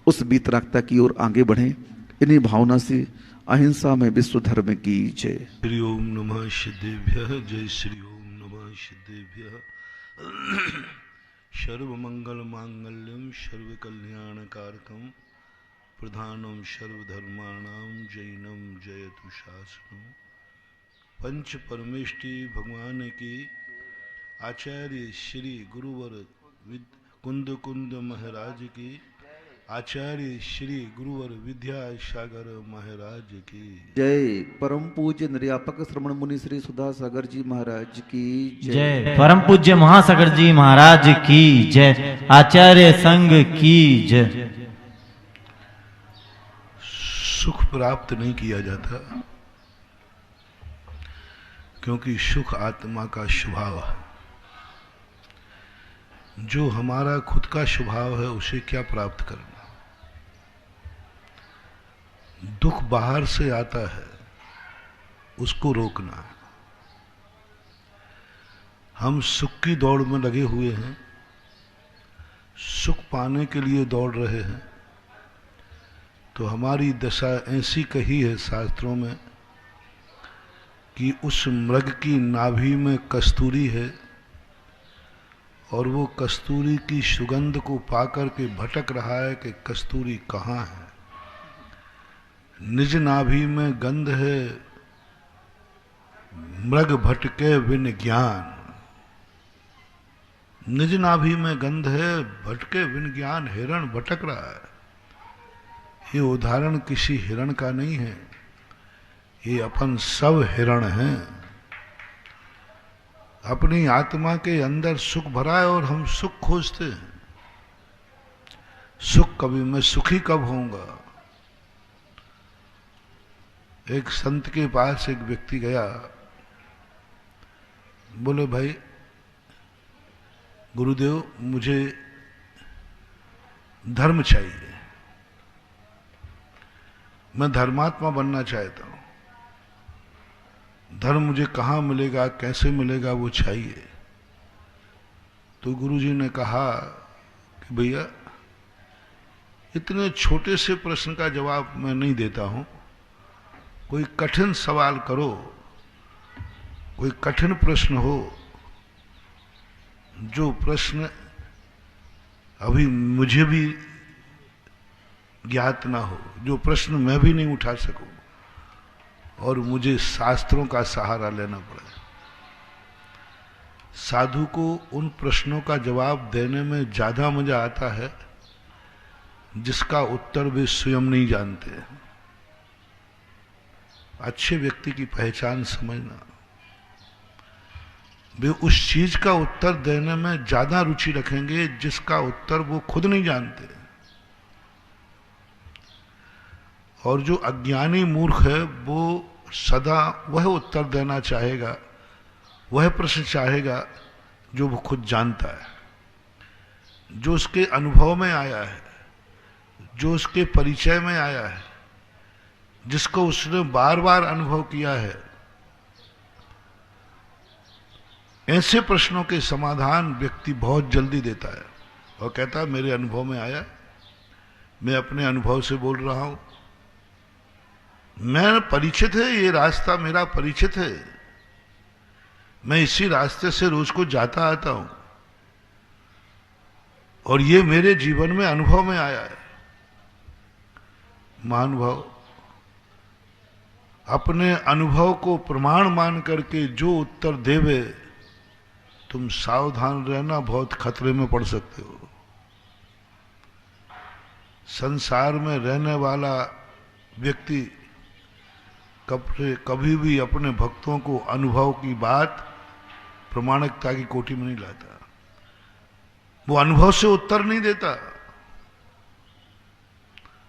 उस वीतरागता की ओर आगे बढ़ें। इन्हीं भावना से अहिंसा में विश्व धर्म की जय। श्री ओम नमः सिद्धेभ्यः। जय श्री ओम नमः सिद्धेभ्यः। सर्व मंगल मांगल्यम सर्व कल्याण कारकम प्रधानम सर्वधर्माणां जैनम जयतु शासनम। पंच परमेष्टि भगवान की आचार्य श्री गुरुवर कुंद कुंद महाराज की, आचार्य श्री गुरुवर विद्यासागर महाराज की जय। परम पूज्य निर्यापक श्रवण मुनि श्री सुधा सागर जी महाराज की जय। परम पूज्य महासागर जी महाराज की जय। आचार्य संघ की जय। सुख प्राप्त नहीं किया जाता क्योंकि सुख आत्मा का स्वभाव है। जो हमारा खुद का स्वभाव है उसे क्या प्राप्त करना। दुख बाहर से आता है, उसको रोकना। हम सुख की दौड़ में लगे हुए हैं, सुख पाने के लिए दौड़ रहे हैं, तो हमारी दशा ऐसी कही है शास्त्रों में कि उस मृग की नाभि में कस्तूरी है और वो कस्तूरी की सुगंध को पाकर के भटक रहा है कि कस्तूरी कहाँ है। निज नाभि में गंध है, मृग भटके बिन ज्ञान। निज नाभि में गंध है, भटके बिन ज्ञान हिरण भटक रहा है। ये उदाहरण किसी हिरण का नहीं है, ये अपन सब हिरण हैं। अपनी आत्मा के अंदर सुख भरा है और हम सुख खोजते हैं। सुख कभी, मैं सुखी कब होऊंगा। एक संत के पास एक व्यक्ति गया, बोले भाई गुरुदेव मुझे धर्म चाहिए, मैं धर्मात्मा बनना चाहता हूं, धर्म मुझे कहाँ मिलेगा, कैसे मिलेगा, वो चाहिए। तो गुरुजी ने कहा कि भैया इतने छोटे से प्रश्न का जवाब मैं नहीं देता हूं, कोई कठिन सवाल करो, कोई कठिन प्रश्न हो, जो प्रश्न अभी मुझे भी ज्ञात ना हो, जो प्रश्न मैं भी नहीं उठा सकूं और मुझे शास्त्रों का सहारा लेना पड़े। साधु को उन प्रश्नों का जवाब देने में ज्यादा मजा आता है जिसका उत्तर वे स्वयं नहीं जानते। अच्छे व्यक्ति की पहचान समझना, वे उस चीज का उत्तर देने में ज्यादा रुचि रखेंगे जिसका उत्तर वो खुद नहीं जानते। और जो अज्ञानी मूर्ख है वो सदा वह उत्तर देना चाहेगा, वह प्रश्न चाहेगा जो वो खुद जानता है, जो उसके अनुभव में आया है, जो उसके परिचय में आया है, जिसको उसने बार बार अनुभव किया है। ऐसे प्रश्नों के समाधान व्यक्ति बहुत जल्दी देता है और कहता है मेरे अनुभव में आया, मैं अपने अनुभव से बोल रहा हूं, मैं परिचित है, ये रास्ता मेरा परिचित है, मैं इसी रास्ते से रोज को जाता आता हूं और ये मेरे जीवन में अनुभव में आया है। महानुभाव, अपने अनुभव को प्रमाण मान करके जो उत्तर देवे, तुम सावधान रहना, बहुत खतरे में पड़ सकते हो। संसार में रहने वाला व्यक्ति कभी भी अपने भक्तों को अनुभव की बात प्रमाणिकता की कोटि में नहीं लाता। वो अनुभव से उत्तर नहीं देता।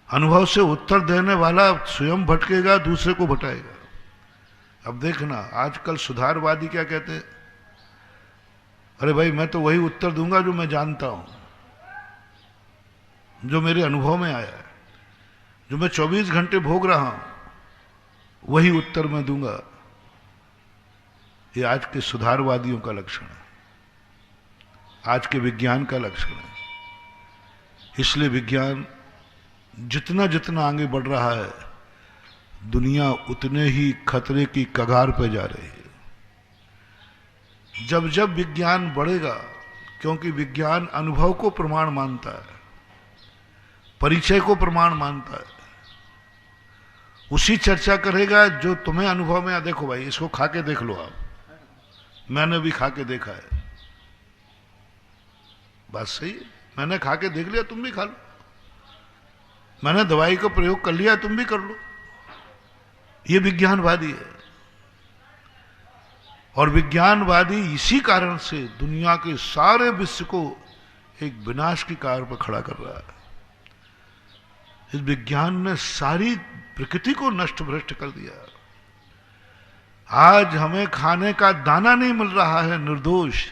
अनुभव से उत्तर देने वाला स्वयं भटकेगा, दूसरे को भटाएगा। अब देखना आजकल सुधारवादी क्या कहते हैं, अरे भाई मैं तो वही उत्तर दूंगा जो मैं जानता हूं, जो मेरे अनुभव में आया है, जो मैं 24 घंटे भोग रहा हूं, वही उत्तर मैं दूंगा। ये आज के सुधारवादियों का लक्षण है, आज के विज्ञान का लक्षण है। इसलिए विज्ञान जितना जितना आगे बढ़ रहा है, दुनिया उतने ही खतरे की कगार पर जा रही है। जब जब विज्ञान बढ़ेगा, क्योंकि विज्ञान अनुभव को प्रमाण मानता है, परिचय को प्रमाण मानता है, उसी चर्चा करेगा जो तुम्हें अनुभव में। देखो भाई इसको खा के देख लो आप, मैंने भी खा के देखा है, बात सही है, मैंने खा के देख लिया, तुम भी खा लो। मैंने दवाई का प्रयोग कर लिया, तुम भी कर लो। ये विज्ञानवादी है। और विज्ञानवादी इसी कारण से दुनिया के सारे विश्व को एक विनाश की कार पर खड़ा कर रहा है। इस विज्ञान ने सारी प्रकृति को नष्ट भ्रष्ट कर दिया। आज हमें खाने का दाना नहीं मिल रहा है निर्दोष,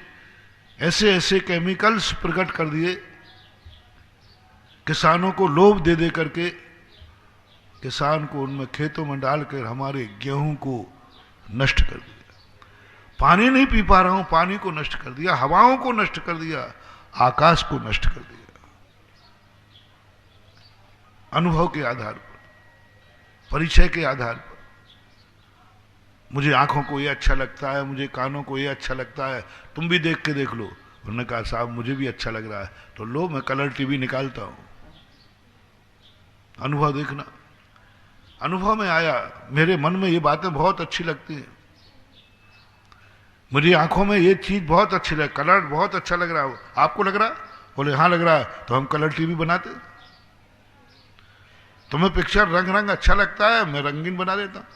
ऐसे ऐसे केमिकल्स प्रकट कर दिए, किसानों को लोभ दे दे करके किसान को उनमें खेतों में डालकर हमारे गेहूं को नष्ट कर दिया। पानी नहीं पी पा रहा हूं, पानी को नष्ट कर दिया, हवाओं को नष्ट कर दिया, आकाश को नष्ट कर दिया। अनुभव के आधार पर, परिचय के आधार पर, मुझे आंखों को ये अच्छा लगता है, मुझे कानों को ये अच्छा लगता है, तुम भी देख के देख लो। उन्होंने कहा साहब मुझे भी अच्छा लग रहा है, तो लो मैं कलर टीवी निकालता हूं। अनुभव देखना, अनुभव में आया, मेरे मन में ये बातें बहुत अच्छी लगती हैं, मुझे आंखों में ये चीज बहुत अच्छी लगी, कलर बहुत अच्छा लग रहा है, आपको लग रहा? बोले हाँ लग रहा है। तो हम कलर टीवी बनाते। तुम्हें पिक्चर रंग रंग अच्छा लगता है, मैं रंगीन बना देता हूं।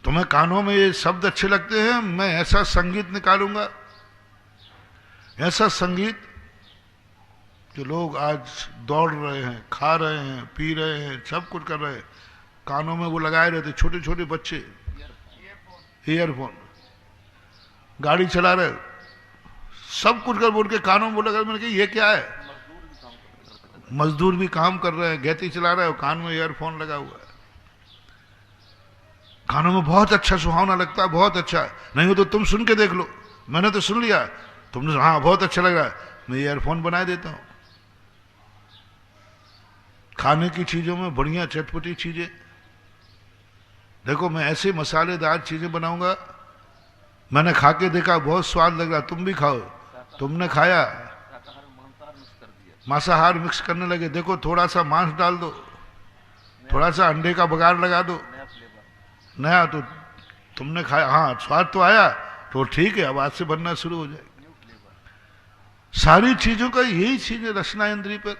तुम्हें कानों में ये शब्द अच्छे लगते हैं, मैं ऐसा संगीत निकालूंगा, ऐसा संगीत जो लोग आज दौड़ रहे हैं, खा रहे हैं, पी रहे हैं, सब कुछ कर रहे हैं, कानों में वो लगाए रहते, छोटे छोटे बच्चे ईयरफोन, गाड़ी चला रहे, सब कुछ कर बोल के कानों में वो लगा। मैंने कहा ये क्या है? मजदूर भी काम कर रहे हैं, गैती चला रहे हैं, कान में ईयरफोन लगा हुआ है, कानों में बहुत अच्छा सुहावना लगता है, बहुत अच्छा। नहीं हो तो तुम सुन के देख लो, मैंने तो सुन लिया, तुमने हाँ बहुत अच्छा लग रहा है, मैं ईयरफोन बना देता हूं। खाने की चीजों में बढ़िया चटपटी चीजें, देखो मैं ऐसे मसालेदार चीजें बनाऊंगा, मैंने खा के देखा बहुत स्वाद लग रहा, तुम भी खाओ। तुमने खाया, मांसाहार मिक्स करने लगे, देखो थोड़ा सा मांस डाल दो, थोड़ा सा अंडे का बघार लगा दो, नया, तो तुमने खाया, हाँ स्वाद तो आया, तो ठीक है, अब आज से बनना शुरू हो जाएगी। सारी चीजों का यही चीज है रचना इंद्री पर।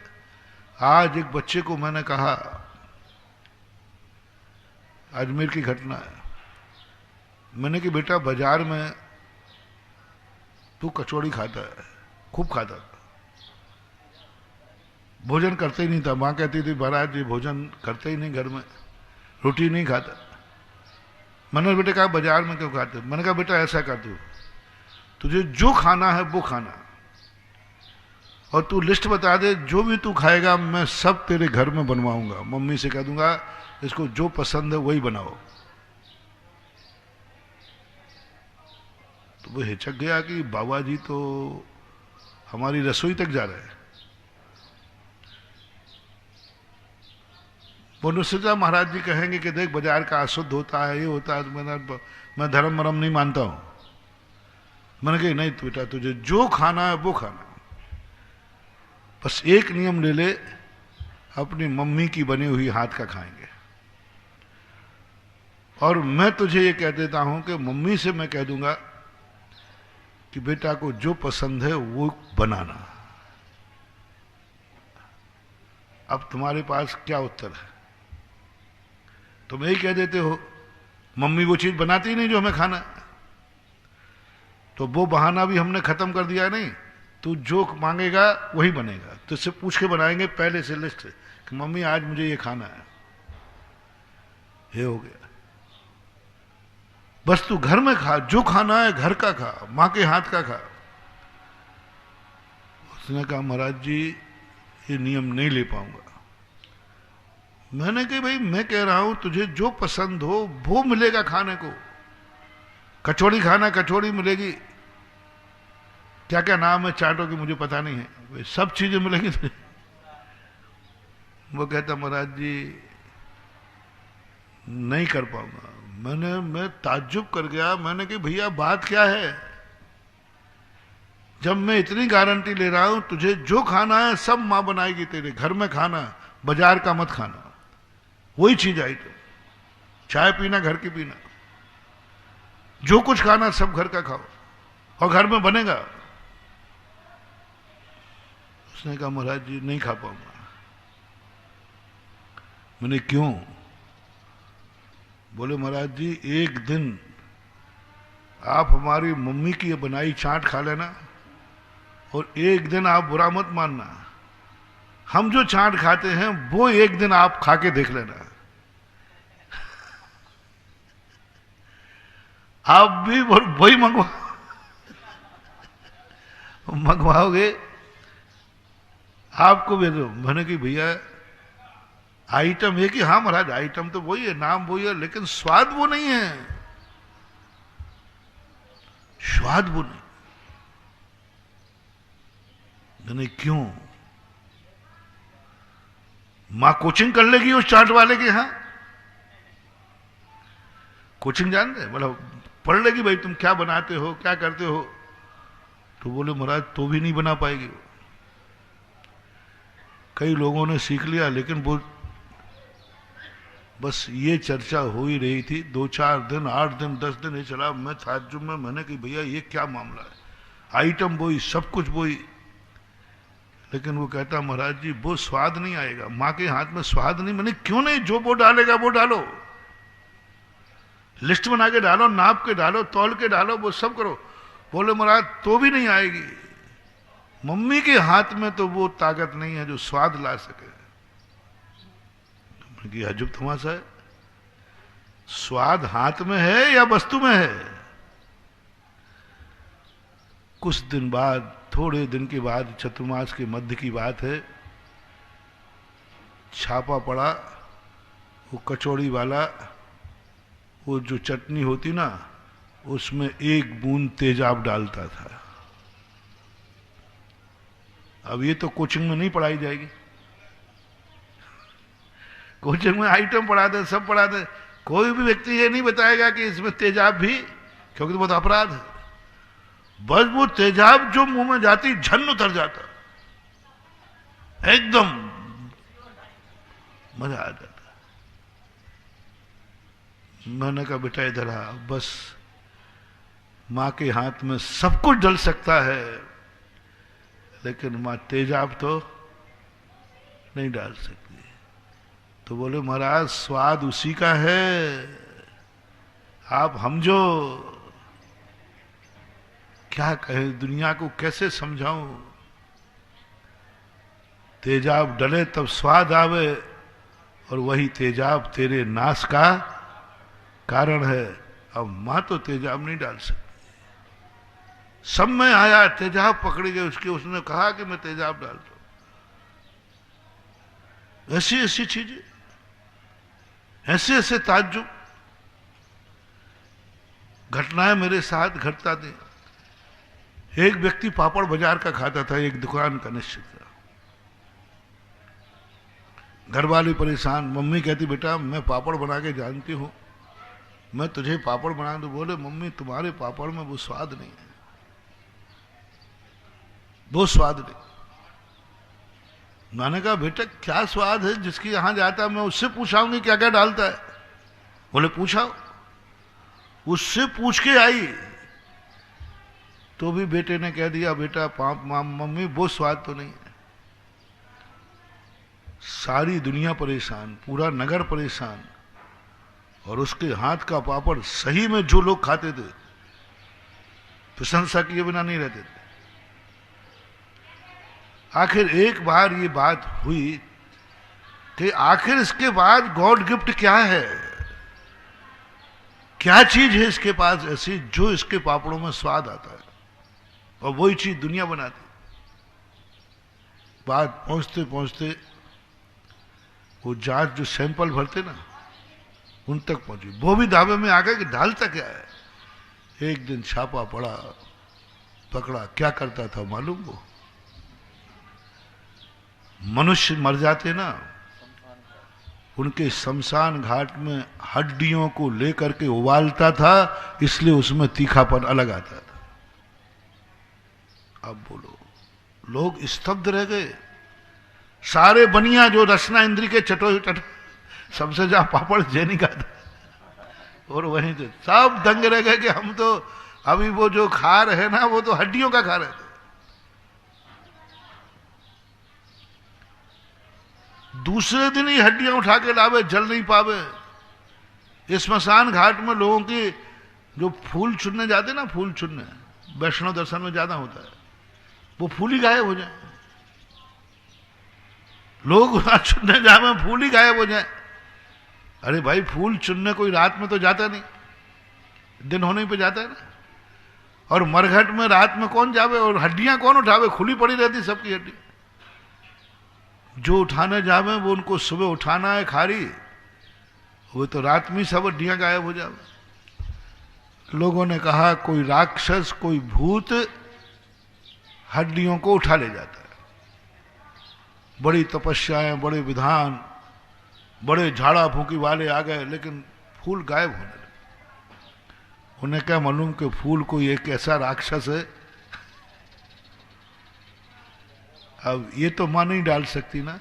आज एक बच्चे को मैंने कहा, अजमेर की घटना है, मैंने कि बेटा बाजार में तू कचौड़ी खाता है, खूब खाता था, भोजन करते ही नहीं था, माँ कहती थी महाराज जी भोजन करते ही नहीं घर में, रोटी नहीं खाता। मैंने बेटे कहा बाजार में क्यों खाते? मैंने कहा बेटा ऐसा कर, तू तुझे जो खाना है वो खाना, और तू लिस्ट बता दे, जो भी तू खाएगा मैं सब तेरे घर में बनवाऊंगा, मम्मी से कह दूंगा इसको जो पसंद है वही बनाओ। तो वो हिचक गया कि बाबा जी तो हमारी रसोई तक जा रहे हैं। वो सोचा महाराज जी कहेंगे कि देख बाजार का अशुद्ध होता है, ये होता है, तो मैं धर्म मरम नहीं मानता हूं। मैंने कहा नहीं बेटा, तुझे जो खाना है वो खाना, बस एक नियम ले ले, अपनी मम्मी की बनी हुई हाथ का खाएंगे। और मैं तुझे ये कह देता हूं कि मम्मी से मैं कह दूंगा कि बेटा को जो पसंद है वो बनाना। अब तुम्हारे पास क्या उत्तर है? तुम यही कह देते हो मम्मी वो चीज बनाती ही नहीं जो हमें खाना, तो वो बहाना भी हमने खत्म कर दिया। नहीं, तू जो मांगेगा वही बनेगा, तुझसे पूछ के बनाएंगे पहले से लिस्ट कि मम्मी आज मुझे ये खाना है, ये हो गया। बस तू घर में खा, जो खाना है घर का खा, मां के हाथ का खा। उसने कहा महाराज जी ये नियम नहीं ले पाऊंगा। मैंने कहा भाई मैं कह रहा हूं तुझे जो पसंद हो वो मिलेगा खाने को। कचौड़ी खाना, कचौड़ी मिलेगी, क्या क्या नाम है चाटों की मुझे पता नहीं है, सब चीजें मिलेंगी तुझे। वो कहता महाराज जी नहीं कर पाऊंगा। मैं ताज्जुब कर गया, मैंने कहा भैया बात क्या है? जब मैं इतनी गारंटी ले रहा हूं तुझे जो खाना है सब मां बनाएगी तेरे घर में खाना, बाजार का मत खाना, वही चीज आई। तो चाय पीना घर की पीना, जो कुछ खाना सब घर का खाओ और घर में बनेगा। उसने कहा महाराज जी नहीं खा पाऊंगा। मैंने क्यों? बोले महाराज जी एक दिन आप हमारी मम्मी की बनाई चाट खा लेना और एक दिन आप बुरा मत मानना, हम जो चाट खाते हैं वो एक दिन आप खा के देख लेना, आप भी वही मंगवाओगे, आपको भी दो। मैंने कि भैया आइटम है कि हाँ महाराज आइटम तो वही है, नाम वही है, लेकिन स्वाद वो नहीं है, स्वाद वो नहीं। मैंने क्यों? मां कोचिंग कर लेगी उस चाट वाले के यहां, कोचिंग जान रहे, मतलब पढ़ लेगी भाई तुम क्या बनाते हो क्या करते हो। तो बोले महाराज तो भी नहीं बना पाएगी। कई लोगों ने सीख लिया लेकिन वो बस ये चर्चा हो ही रही थी। 2-4 दिन, 8 दिन, 10 दिन ये चला। मैं ताज्जुब में, मैंने कहा भैया ये क्या मामला है, आइटम वही, सब कुछ वही। लेकिन वो कहता महाराज जी वो स्वाद नहीं आएगा, माँ के हाथ में स्वाद नहीं। मैंने क्यों नहीं, जो वो डालेगा वो डालो, लिस्ट बना के डालो, नाप के डालो, तौल के डालो, वो सब करो। बोले महाराज तो भी नहीं आएगी, मम्मी के हाथ में तो वो ताकत नहीं है जो स्वाद ला सके। कि अजब तमाशा है, स्वाद हाथ में है या वस्तु में है। कुछ दिन बाद, थोड़े दिन के बाद, चतुर्मास के मध्य की बात है, छापा पड़ा, वो कचौड़ी वाला, वो जो चटनी होती ना, उसमें 1 बूंद तेजाब डालता था। अब ये तो कोचिंग में नहीं पढ़ाई जाएगी, कोचिंग में आइटम पढ़ा दे, सब पढ़ा दे, कोई भी व्यक्ति ये नहीं बताएगा कि इसमें तेजाब भी, क्योंकि तो बहुत अपराध है। बस वो तेजाब जो मुंह में जाती झन उतर जाता, एकदम मजा आ जाता। मैंने कहा बेटा इधर आ, बस माँ के हाथ में सब कुछ डल सकता है, लेकिन माँ तेजाब तो नहीं डाल सकती। तो बोले महाराज स्वाद उसी का है, आप समझो। क्या कहे, दुनिया को कैसे समझाऊं। तेजाब डले तब स्वाद आवे, और वही तेजाब तेरे नाश का कारण है। अब मां तो तेजाब नहीं डाल सकती। सब में आया, तेजाब पकड़ी गई उसकी, उसने कहा कि मैं तेजाब डालता हूं। ऐसी ऐसी चीजें, ऐसे ऐसे ताज्जुब घटनाएं मेरे साथ घटता थी। एक व्यक्ति पापड़ बाजार का खाता था, एक दुकान का निश्चित था। घर वाले परेशान, मम्मी कहती बेटा मैं पापड़ बना के जानती हूं, मैं तुझे पापड़ बना दूं। बोले मम्मी तुम्हारे पापड़ में वो स्वाद नहीं है, वो स्वाद नहीं। मैंने कहा बेटा क्या स्वाद है, जिसकी यहां जाता मैं उससे पूछाऊंगी क्या क्या डालता है। बोले पूछाओ। उससे पूछ के आई तो भी बेटे ने कह दिया बेटा मम्मी वो स्वाद तो नहीं है। सारी दुनिया परेशान, पूरा नगर परेशान, और उसके हाथ का पापड़ सही में जो लोग खाते थे प्रशंसा किए बिना नहीं रहते थे। आखिर एक बार ये बात हुई कि आखिर इसके बाद गॉड गिफ्ट क्या है, क्या चीज है इसके पास ऐसी जो इसके पापड़ों में स्वाद आता है, और वही चीज दुनिया बनाती। बात पहुंचते पहुंचते वो जांच जो सैंपल भरते ना उन तक पहुंची। वो भी दावे में आ गए कि डालता क्या है। एक दिन छापा पड़ा, पकड़ा, क्या करता था मालूम? वो मनुष्य मर जाते ना, उनके शमशान घाट में हड्डियों को लेकर के उबालता था, इसलिए उसमें तीखापन अलग आता था। अब बोलो, लोग स्तब्ध रह गए। सारे बनिया जो रचना इंद्री के चटो सबसे जहां पापड़ जेनी का था, और वहीं से सब दंग रह गए कि हम तो अभी वो जो खा रहे ना वो तो हड्डियों का खा रहे थे। दूसरे दिन ही हड्डियां उठा के लावे, जल नहीं पावे। इस स्मशान घाट में लोगों की जो फूल चुनने जाते ना, फूल चुनने वैष्णव दर्शन में ज्यादा होता है, वो फूल ही गायब हो जाए। लोग चुनने जावे, फूल ही गायब हो जाए। अरे भाई फूल चुनने कोई रात में तो जाता नहीं, दिन होने पे जाता है ना। और मरघट में रात में कौन जावे, और हड्डियां कौन उठावे, खुली पड़ी रहती सबकी हड्डी। जो उठाने जावे वो उनको सुबह उठाना है खारी, वो तो रात में सब हड्डियां गायब हो जावे। लोगों ने कहा कोई राक्षस, कोई भूत हड्डियों को उठा ले जाता है। बड़ी तपस्याएं, बड़े विधान, बड़े झाड़ा फूंकी वाले आ गए, लेकिन फूल गायब होने लगे। उन्हें क्या मालूम कि फूल कोई एक ऐसा राक्षस है। अब ये तो मां नहीं डाल सकती ना।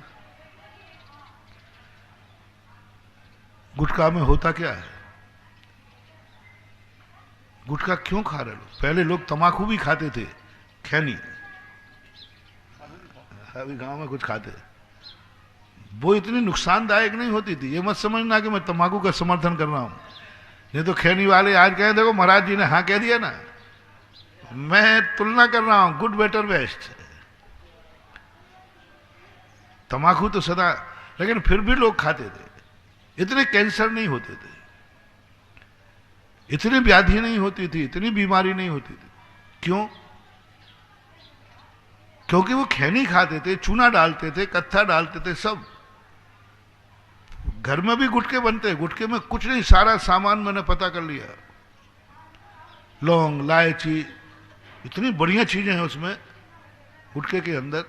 गुटखा में होता क्या है? गुटखा क्यों खा रहे लोग? पहले लोग तमाकू भी खाते थे, खैनी, अभी गांव में कुछ खाते, वो इतनी नुकसानदायक नहीं होती थी। ये मत समझना कि मैं तंबाकू का समर्थन कर रहा हूं। नहीं तो खैनी वाले आज कहें देखो महाराज जी ने हाँ कह दिया ना, मैं तुलना कर रहा हूं, गुड बेटर बेस्ट। तंबाकू तो सदा, लेकिन फिर भी लोग खाते थे। इतने कैंसर नहीं होते थे, इतनी व्याधि नहीं होती थी, इतनी बीमारी नहीं होती थी। क्यों? क्योंकि वो खैनी खाते थे, चूना डालते थे, कत्था डालते थे। सब घर में भी गुटके बनते हैं, गुटके में कुछ नहीं, सारा सामान मैंने पता कर लिया, लौंग, इलायची, इतनी बढ़िया चीजें हैं उसमें गुटके के अंदर।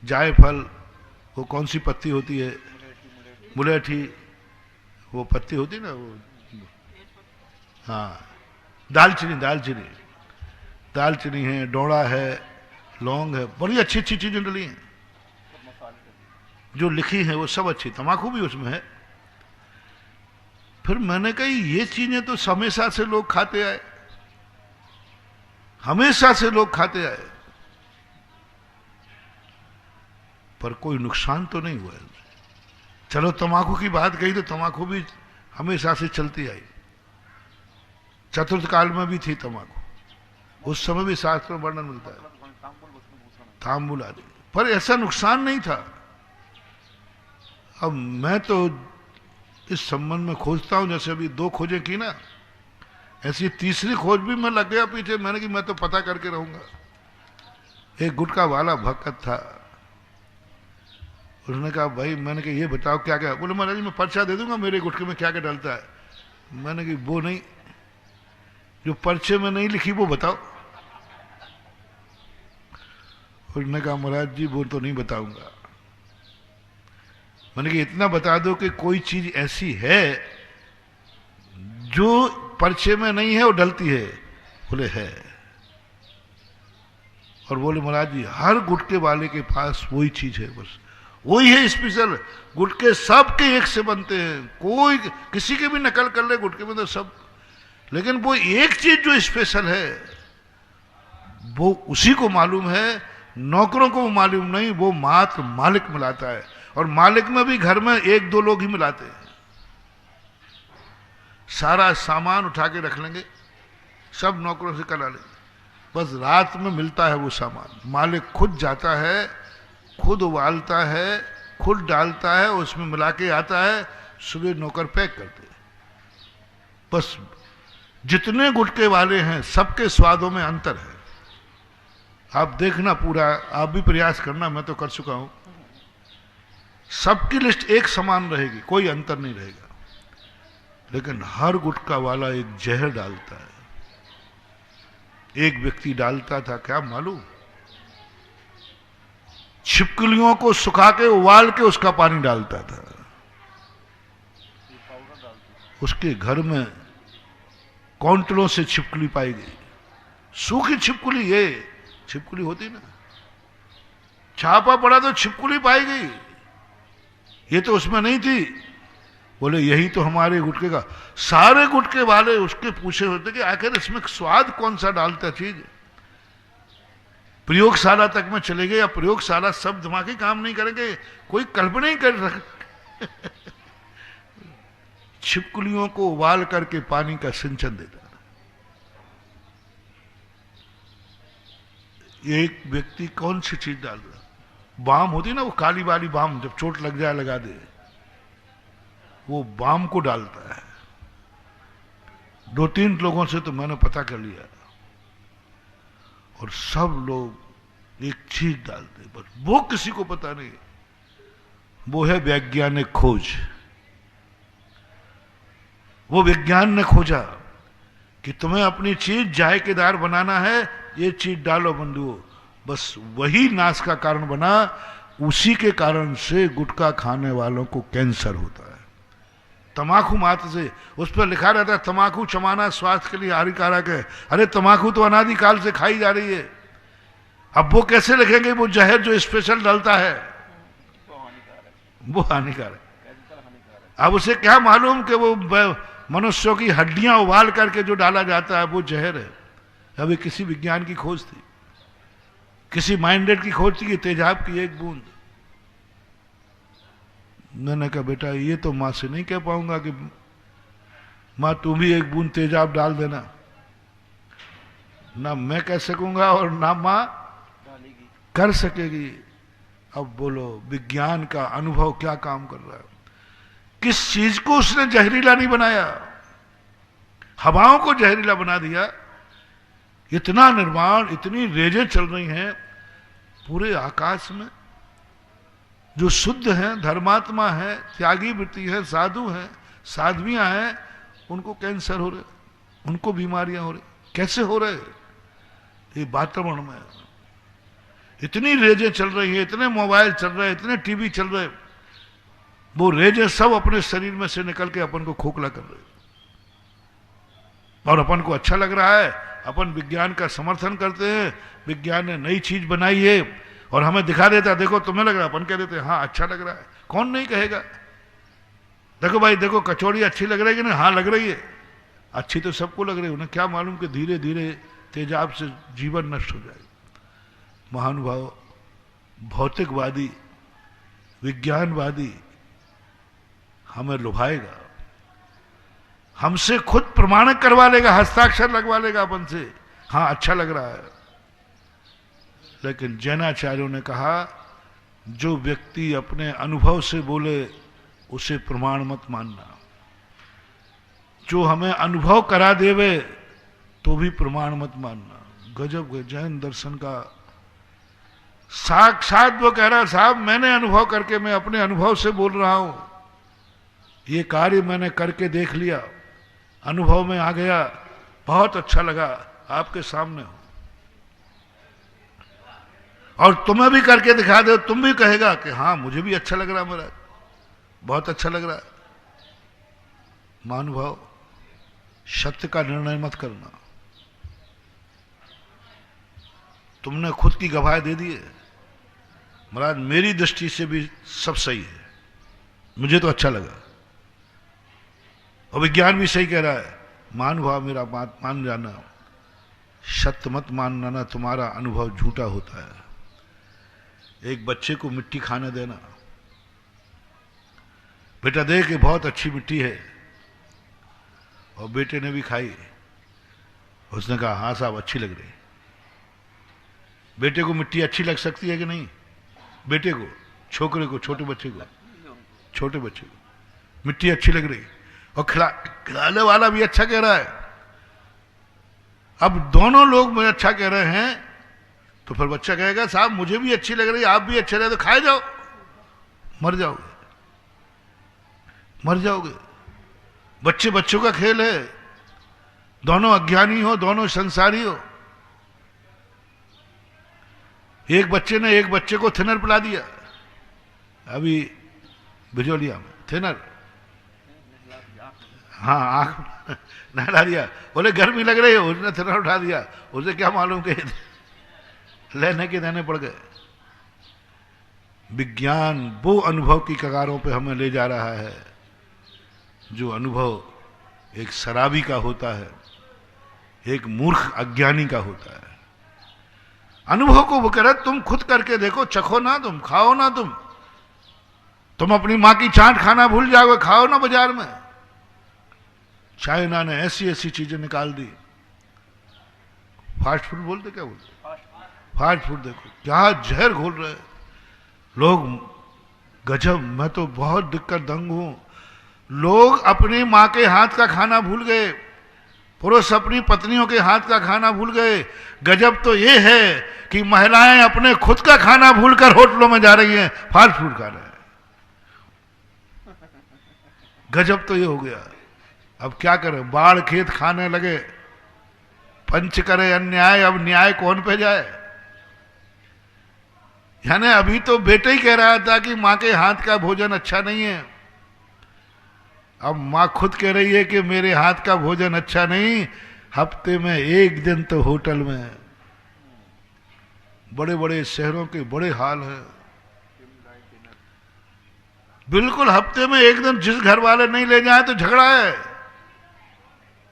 जायफल, वो कौन सी पत्ती होती है, मुलेठी, वो पत्ती होती ना वो, हाँ, दालचीनी, दालचीनी, दालचीनी है, डोड़ा है, लौंग है, बड़ी अच्छी अच्छी चीजें डली हैं जो लिखी है, वो सब अच्छी। तंबाकू भी उसमें है। फिर मैंने कही ये चीजें तो हमेशा से लोग खाते आए, हमेशा से लोग खाते आए, पर कोई नुकसान तो नहीं हुआ है। चलो तंबाकू की बात कही तो तंबाकू भी हमेशा से चलती आई, चतुर्थ काल में भी थी तंबाकू, उस समय भी शास्त्र में वर्णन मिलता है, तांबुल आदि, पर ऐसा नुकसान नहीं था। अब मैं तो इस संबंध में खोजता हूं, जैसे अभी 2 खोजें की ना, ऐसी तीसरी खोज भी मैं लग गया पीछे। मैंने कि मैं तो पता करके रहूंगा। एक गुटखा वाला भक्त था, उसने कहा भाई, मैंने कहा ये बताओ क्या क्या। बोले महाराज जी मैं पर्चा दे दूंगा मेरे गुटखे में क्या क्या डलता है। मैंने कहा वो नहीं, जो पर्चे में नहीं लिखी वो बताओ। उसने कहा महाराज जी वो तो नहीं बताऊंगा। मैंने कहा इतना बता दो कि कोई चीज ऐसी है जो पर्चे में नहीं है वो डलती है। बोले है। और बोले महाराज जी हर गुटके वाले के पास वही चीज है, बस वही है स्पेशल। गुटके सब के एक से बनते हैं, कोई किसी के भी नकल कर ले गुटके में तो सब, लेकिन वो एक चीज जो स्पेशल है वो उसी को मालूम है, नौकरों को मालूम नहीं, वो मात्र मालिक मिलाता है। और मालिक में भी घर में 1-2 लोग ही मिलाते हैं। सारा सामान उठा के रख लेंगे, सब नौकरों से करा लेंगे, बस रात में मिलता है वो सामान। मालिक खुद जाता है, खुद उबालता है, खुद डालता है, उसमें मिला के आता है, सुबह नौकर पैक करते हैं। बस जितने गुटके वाले हैं सबके स्वादों में अंतर है। आप देखना पूरा, आप भी प्रयास करना, मैं तो कर चुका हूं। सबकी लिस्ट एक समान रहेगी, कोई अंतर नहीं रहेगा, लेकिन हर गुटखा वाला एक जहर डालता है। एक व्यक्ति डालता था, क्या मालूम, छिपकलियों को सुखा के उबाल के उसका पानी डालता था। उसके घर में कौंटलों से छिपकली पाई गई, सूखी छिपकली, ये छिपकली होती ना, छापा पड़ा तो छिपकली पाई गई, ये तो उसमें नहीं थी। बोले यही तो हमारे गुटके का। सारे गुटके वाले उसके पूछे होते कि आखिर इसमें स्वाद कौन सा डालता चीज। प्रयोगशाला तक में चले गए, या प्रयोगशाला सब दिमागी काम नहीं करेंगे, कोई कल्पना ही कर रहे। छिपकलियों को उबाल करके पानी का सिंचन देता। एक व्यक्ति कौन सी चीज डाल रहा, बाम होती ना वो काली वाली बाम, जब चोट लग जाए लगा दे, वो बाम को डालता है। 2-3 लोगों से तो मैंने पता कर लिया, और सब लोग एक चीज डालते, बस वो किसी को पता नहीं। वो है वैज्ञानिक खोज। वो विज्ञान ने खोजा कि तुम्हें अपनी चीज जायकेदार बनाना है, ये चीज डालो बंधुओं, बस वही नाश का कारण बना। उसी के कारण से गुटखा खाने वालों को कैंसर होता है। तमाकू मात्र से, उस पर लिखा रहता है तमाकू चबाना स्वास्थ्य के लिए हानिकारक है। अरे तमाकू तो अनादिकाल से खाई जा रही है, अब वो कैसे लिखेंगे वो जहर जो स्पेशल डलता है वो हानिकारक। अब उसे क्या मालूम कि वो मनुष्यों की हड्डियां उबाल करके जो डाला जाता है वो जहर है। अभी किसी विज्ञान की खोज थी, किसी माइंडेड की खोज थी कि तेजाब की एक बूंद। मैंने कहा बेटा ये तो मां से नहीं कह पाऊंगा कि मां तू भी एक बूंद तेजाब डाल देना, ना मैं कह सकूंगा और ना मां कर सकेगी। अब बोलो विज्ञान का अनुभव क्या काम कर रहा है? किस चीज को उसने जहरीला नहीं बनाया, हवाओं को जहरीला बना दिया। इतना निर्माण, इतनी रेजें चल रही हैं पूरे आकाश में। जो शुद्ध हैं, धर्मात्मा है, त्यागी वृत्ति है, साधु हैं, साध्वियां हैं, उनको कैंसर हो रहे, उनको बीमारियां हो रही। कैसे हो रहे? ये वातावरण में इतनी रेजें चल रही है, इतने मोबाइल चल रहे, इतने टीवी चल रहे, वो रेजें सब अपने शरीर में से निकल के अपन को खोखला कर रहे, और अपन को अच्छा लग रहा है। अपन विज्ञान का समर्थन करते हैं, विज्ञान ने नई चीज बनाई है और हमें दिखा देता है, देखो तुम्हें लग रहा है, अपन कह देते हैं हाँ अच्छा लग रहा है। कौन नहीं कहेगा? देखो भाई देखो कचौड़ी अच्छी लग रही है कि नहीं? हाँ लग रही है। अच्छी तो सबको लग रही है, उन्हें क्या मालूम कि धीरे धीरे तेजाब से जीवन नष्ट हो जाएगा। महानुभाव, भौतिकवादी, विज्ञानवादी हमें लुभाएगा, हमसे खुद प्रमाणित करवा लेगा, हस्ताक्षर लगवा लेगा अपन से, हाँ अच्छा लग रहा है। लेकिन जैनाचार्यों ने कहा जो व्यक्ति अपने अनुभव से बोले उसे प्रमाण मत मानना, जो हमें अनुभव करा देवे तो भी प्रमाण मत मानना। गजब जैन दर्शन का साक्षात वो कह रहा, साहब मैंने अनुभव करके, मैं अपने अनुभव से बोल रहा हूं, ये कार्य मैंने करके देख लिया, अनुभव में आ गया, बहुत अच्छा लगा, आपके सामने हो। और तुम्हें भी करके दिखा दो, तुम भी कहेगा कि हाँ मुझे भी अच्छा लग रहा है, मेरा बहुत अच्छा लग रहा है। महानुभाव, सत्य का निर्णय मत करना। तुमने खुद की गवाही दे दी है, महाराज मेरी दृष्टि से भी सब सही है, मुझे तो अच्छा लगा, और विज्ञान भी सही कह रहा है। महानुभाव मेरा बात मान जाना, सत्य मत मानना, ना तुम्हारा अनुभव झूठा होता है। एक बच्चे को मिट्टी खाने देना, बेटा देख के बहुत अच्छी मिट्टी है, और बेटे ने भी खाई, उसने कहा हाँ साहब अच्छी लग रही। बेटे को मिट्टी अच्छी लग सकती है कि नहीं? बेटे को, छोकरे को, छोटे बच्चे को मिट्टी अच्छी लग रही, और खिलाने वाला भी अच्छा कह रहा है। अब दोनों लोग मुझे अच्छा कह रहे हैं, तो फिर बच्चा कहेगा साहब मुझे भी अच्छी लग रही, आप भी अच्छे रहे, तो खाए जाओ, मर जाओगे। बच्चों का खेल है, दोनों अज्ञानी हो, दोनों संसारी हो। एक बच्चे ने एक बच्चे को थिनर पिला दिया, अभी बिजोलिया में थिनर, हाँ आंख नहला दिया, बोले गर्मी लग रही है, उसने थिनर उठा दिया, उसे क्या मालूम कि लेने के देने पड़ गए। विज्ञान वो अनुभव की कगारों पे हमें ले जा रहा है, जो अनुभव एक शराबी का होता है, एक मूर्ख अज्ञानी का होता है। अनुभव को वो कह रहा तुम खुद करके देखो, चखो ना, तुम खाओ ना, तुम अपनी मां की चाट खाना भूल जाओगे, खाओ ना बाजार में। चाइना ने ऐसी ऐसी चीजें निकाल दी, फास्ट फूड बोलते, क्या बोलते, फास्ट फूड, देखो क्या जहर घोल रहे लोग, गजब। मैं तो बहुत दिक्कत दंग हूं, लोग अपनी मां के हाथ का खाना भूल गए, पुरुष अपनी पत्नियों के हाथ का खाना भूल गए। गजब तो ये है कि महिलाएं अपने खुद का खाना भूलकर होटलों में जा रही हैं, फास्ट फूड खा रहे हैं। गजब तो ये हो गया। अब क्या करें, बाढ़ खेत खाने लगे, पंच करे अन्याय, अब न्याय कौन पे जाए? यानी अभी तो बेटे ही कह रहा था कि मां के हाथ का भोजन अच्छा नहीं है, अब मां खुद कह रही है कि मेरे हाथ का भोजन अच्छा नहीं, हफ्ते में एक दिन तो होटल में। बड़े बड़े शहरों के बड़े हाल हैं। बिल्कुल हफ्ते में एक दिन जिस घर वाले नहीं ले जाए तो झगड़ा है।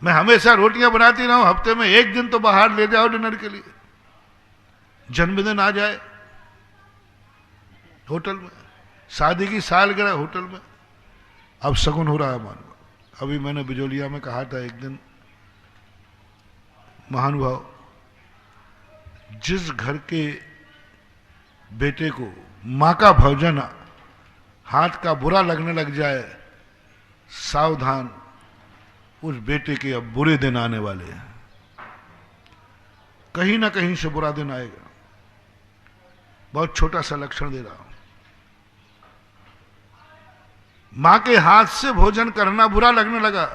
मैं हमेशा रोटियां बनाती रहूं, हफ्ते में एक दिन तो बाहर ले जाओ डिनर के लिए। जन्मदिन आ जाए होटल में, शादी की सालगिरह होटल में, अब शगुन हो रहा है मानो। अभी मैंने बिजोलिया में कहा था एक दिन, महानुभाव, जिस घर के बेटे को मां का भोजन हाथ का बुरा लगने लग जाए, सावधान, उस बेटे के अब बुरे दिन आने वाले हैं। कहीं ना कहीं से बुरा दिन आएगा। बहुत छोटा सा लक्षण दे रहा हूं। मां के हाथ से भोजन करना बुरा लगने लगा,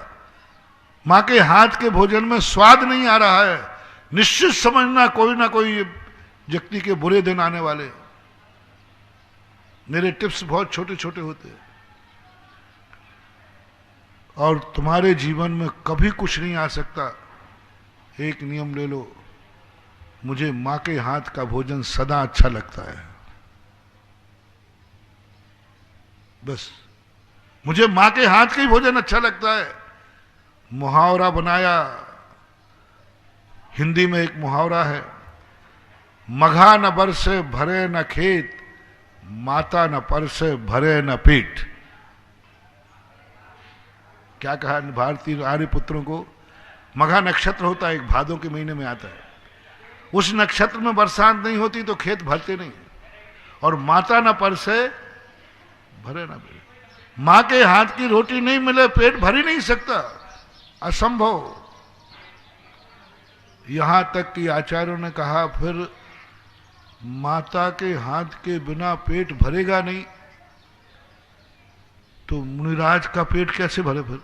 मां के हाथ के भोजन में स्वाद नहीं आ रहा है, निश्चित समझना कोई ना कोई व्यक्ति के बुरे दिन आने वाले। मेरे टिप्स बहुत छोटे छोटे होते हैं और तुम्हारे जीवन में कभी कुछ नहीं आ सकता। एक नियम ले लो, मुझे मां के हाथ का भोजन सदा अच्छा लगता है, बस मुझे मां के हाथ का ही भोजन अच्छा लगता है। मुहावरा बनाया, हिंदी में एक मुहावरा है, मघा न बरसे भरे न खेत, माता न परसे भरे न पीठ। क्या कहा भारतीय आर्य पुत्रों को? मघा नक्षत्र होता है, एक भादों के महीने में आता है, उस नक्षत्र में बरसात नहीं होती तो खेत भरते नहीं, और माता न परसे भरे न पीठ। मां के हाथ की रोटी नहीं मिले पेट भर ही नहीं सकता, असंभव। यहां तक कि आचार्यों ने कहा फिर माता के हाथ के बिना पेट भरेगा नहीं तो मुनिराज का पेट कैसे भरे? फिर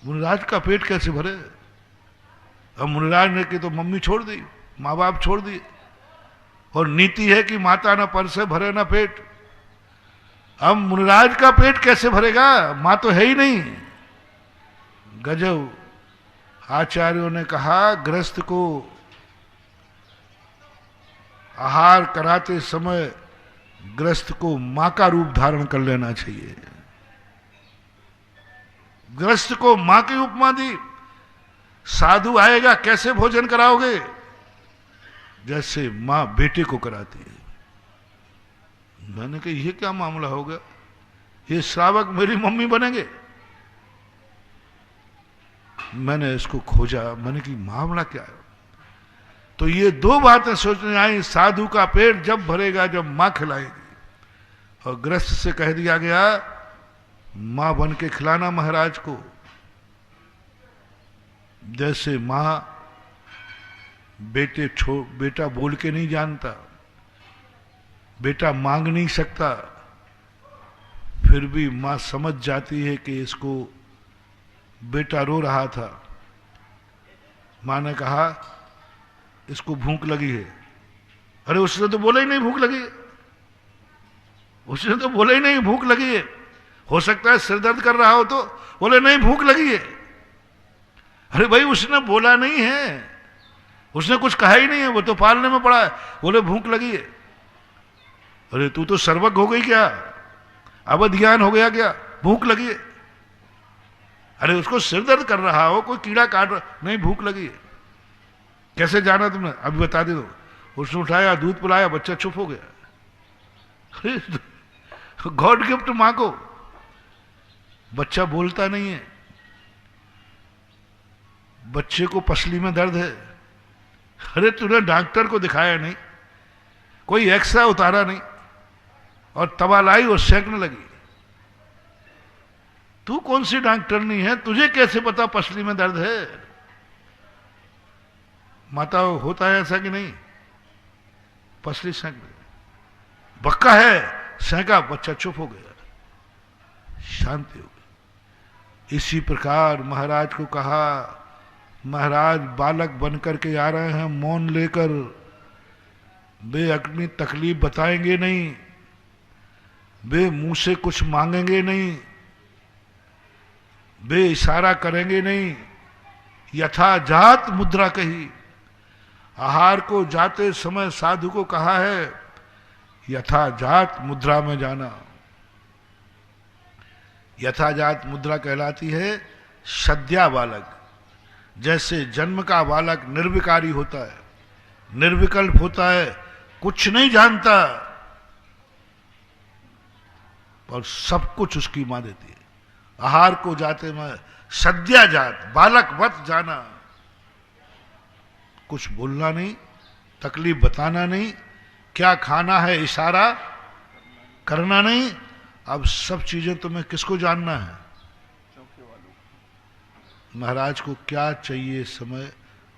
मुनिराज का पेट कैसे भरे? अब मुनिराज ने की तो मम्मी छोड़ दी, माँ बाप छोड़ दिए, और नीति है कि माता न परसे भरे न पेट। अब मुनिराज का पेट कैसे भरेगा? मां तो है ही नहीं। गजब। आचार्यों ने कहा गृहस्थ को आहार कराते समय गृहस्थ को मां का रूप धारण कर लेना चाहिए। गृहस्थ को मां की उपमा दी। साधु आएगा कैसे भोजन कराओगे? जैसे मां बेटे को कराती है। मैंने कहा ये क्या मामला हो गया, ये श्रावक मेरी मम्मी बनेंगे? मैंने इसको खोजा, मैंने कि मामला क्या है? तो ये दो बातें सोचने आई, साधु का पेट जब भरेगा जब मां खिलाएगी, और गृहस्थ से कह दिया गया मां बन के खिलाना महाराज को। जैसे मां बेटा बोल के नहीं जानता, बेटा मांग नहीं सकता, फिर भी मां समझ जाती है कि इसको बेटा रो रहा था। मां ने कहा इसको भूख लगी है। अरे उसने तो बोला ही नहीं भूख लगी है, उसने तो बोला ही नहीं भूख लगी है। हो सकता है सिर दर्द कर रहा हो तो बोले नहीं भूख लगी है। अरे भाई उसने बोला नहीं है, उसने कुछ कहा ही नहीं है, वो तो पालने में पड़ा है, बोले भूख लगी है। अरे तू तो सर्वज्ञ हो गई क्या? अवध ज्ञान हो गया क्या? भूख लगी है। अरे उसको सिर दर्द कर रहा हो, कोई कीड़ा काट रहा, नहीं भूख लगी है। कैसे जाना तुमने? अभी बता दे दो। उसने उठाया, दूध पिलाया, बच्चा चुप हो गया। अरे गॉड गिफ्ट मां को। बच्चा बोलता नहीं है, बच्चे को पसली में दर्द है। अरे तूने डॉक्टर को दिखाया नहीं, कोई एक्सरा उतारा नहीं, और तवा लाई और सेंकने लगी। तू कौन सी डॉक्टर नहीं है, तुझे कैसे पता पसली में दर्द है? माता होता है ऐसा कि नहीं? पसली सेंक गई, बक्का है, सेंका, बच्चा चुप हो गया, शांति हो गई। इसी प्रकार महाराज को कहा, महाराज बालक बनकर के आ रहे हैं मौन लेकर, वे अपनी तकलीफ बताएंगे नहीं, वे मुंह से कुछ मांगेंगे नहीं, वे इशारा करेंगे नहीं, यथाजात मुद्रा कही। आहार को जाते समय साधु को कहा है यथाजात मुद्रा में जाना। यथाजात मुद्रा कहलाती है सद्या बालक। जैसे जन्म का बालक निर्विकारी होता है, निर्विकल्प होता है, कुछ नहीं जानता, और सब कुछ उसकी मां देती है। आहार को जाते में सद्या जात, बालक वत जाना। कुछ बोलना नहीं, तकलीफ बताना नहीं, क्या खाना है इशारा करना नहीं। अब सब चीजें तुम्हें किसको जानना है? महाराज को क्या चाहिए, समय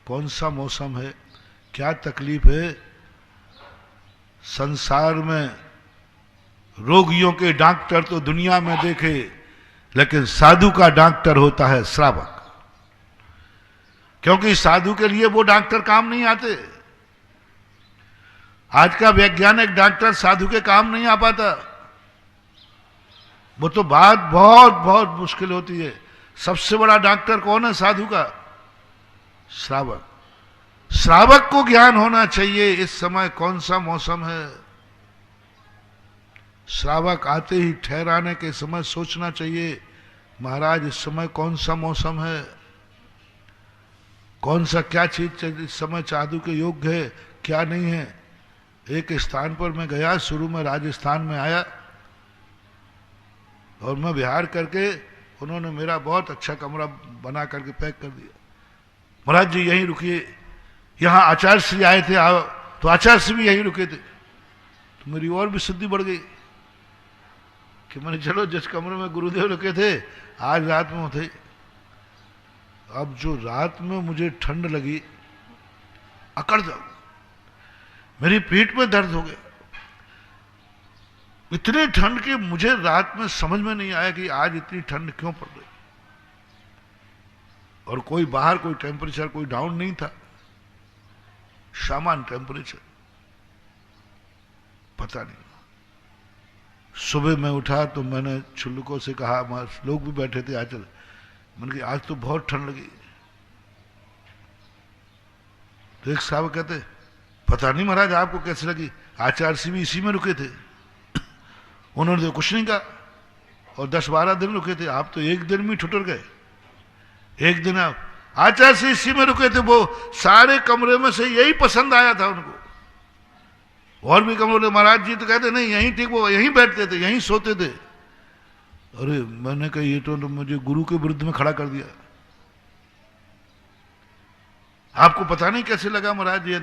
कौन सा मौसम है, क्या तकलीफ है। संसार में रोगियों के डॉक्टर तो दुनिया में देखे, लेकिन साधु का डॉक्टर होता है श्रावक। क्योंकि साधु के लिए वो डॉक्टर काम नहीं आते। आज का वैज्ञानिक डॉक्टर साधु के काम नहीं आ पाता। वो तो बात बहुत बहुत मुश्किल होती है। सबसे बड़ा डॉक्टर कौन है साधु का? श्रावक। श्रावक को ज्ञान होना चाहिए इस समय कौन सा मौसम है। श्रावक आते ही ठहराने के समय सोचना चाहिए, महाराज इस समय कौन सा मौसम है, कौन सा क्या चीज इस समय साधु के योग्य है, क्या नहीं है। एक स्थान पर मैं गया, शुरू में राजस्थान में आया और मैं विहार करके, उन्होंने मेरा बहुत अच्छा कमरा बना करके पैक कर दिया। महाराज जी यहीं रुकिए, यहाँ आचार्य श्री आए थे, आओ, तो आचार्य श्री भी यहीं रुके थे। तो मेरी और भी शुद्धि बढ़ गई कि मैंने चलो जिस कमरे में गुरुदेव रुके थे आज रात में थे। अब जो रात में मुझे ठंड लगी, अकड़ जाओ, मेरी पीठ में दर्द हो गया। इतनी ठंड कि मुझे रात में समझ में नहीं आया कि आज इतनी ठंड क्यों पड़ रही। और कोई बाहर कोई टेम्परेचर कोई डाउन नहीं था, सामान्य टेम्परेचर, पता नहीं। सुबह मैं उठा तो मैंने छुल्लुकों से कहा, लोग भी बैठे थे आचल, मैंने कहा आज तो बहुत ठंड लगी। तो एक साहब कहते, पता नहीं महाराज आपको कैसे लगी, आचार्य श्री भी इसी में रुके थे, उन्होंने तो कुछ नहीं कहा, और 10-12 दिन रुके थे। आप तो एक दिन में ठुटर गए। एक दिन आप आचार्य श्री इसी में रुके थे, वो सारे कमरे में से यही पसंद आया था उनको। और भी कमरे, महाराज जी तो कहते नहीं यहीं ठीक, वो यहीं बैठते थे, यहीं सोते थे। अरे मैंने कहा ये तो मुझे गुरु के विरुद्ध में खड़ा कर दिया। आपको पता नहीं कैसे लगा महाराज जी।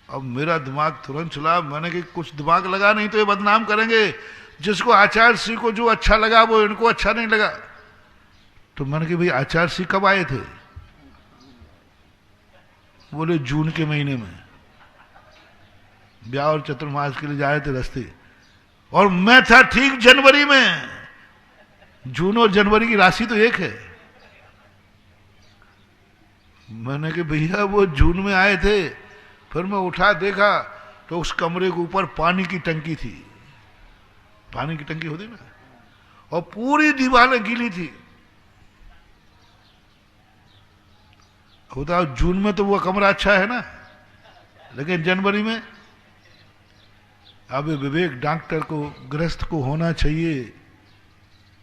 अब मेरा दिमाग तुरंत चला, मैंने कहा कुछ दिमाग लगा नहीं तो ये बदनाम करेंगे। जिसको आचार्य श्री को जो अच्छा लगा वो इनको अच्छा नहीं लगा। तो मैंने कहा भाई आचार्य श्री कब आए थे? बोले जून के महीने में, ब्याह और चतुर्मास के लिए जा रहे थे रास्ते, और मैं था ठीक जनवरी में। जून और जनवरी की राशि तो एक है। मैंने कहा भैया वो जून में आए थे। फिर मैं उठा देखा तो उस कमरे के ऊपर पानी की टंकी थी, पानी की टंकी होती ना, और पूरी दीवारें गीली थी। होता जून में तो वो कमरा अच्छा है ना, लेकिन जनवरी में। अब विवेक डॉक्टर को, गृहस्थ को होना चाहिए।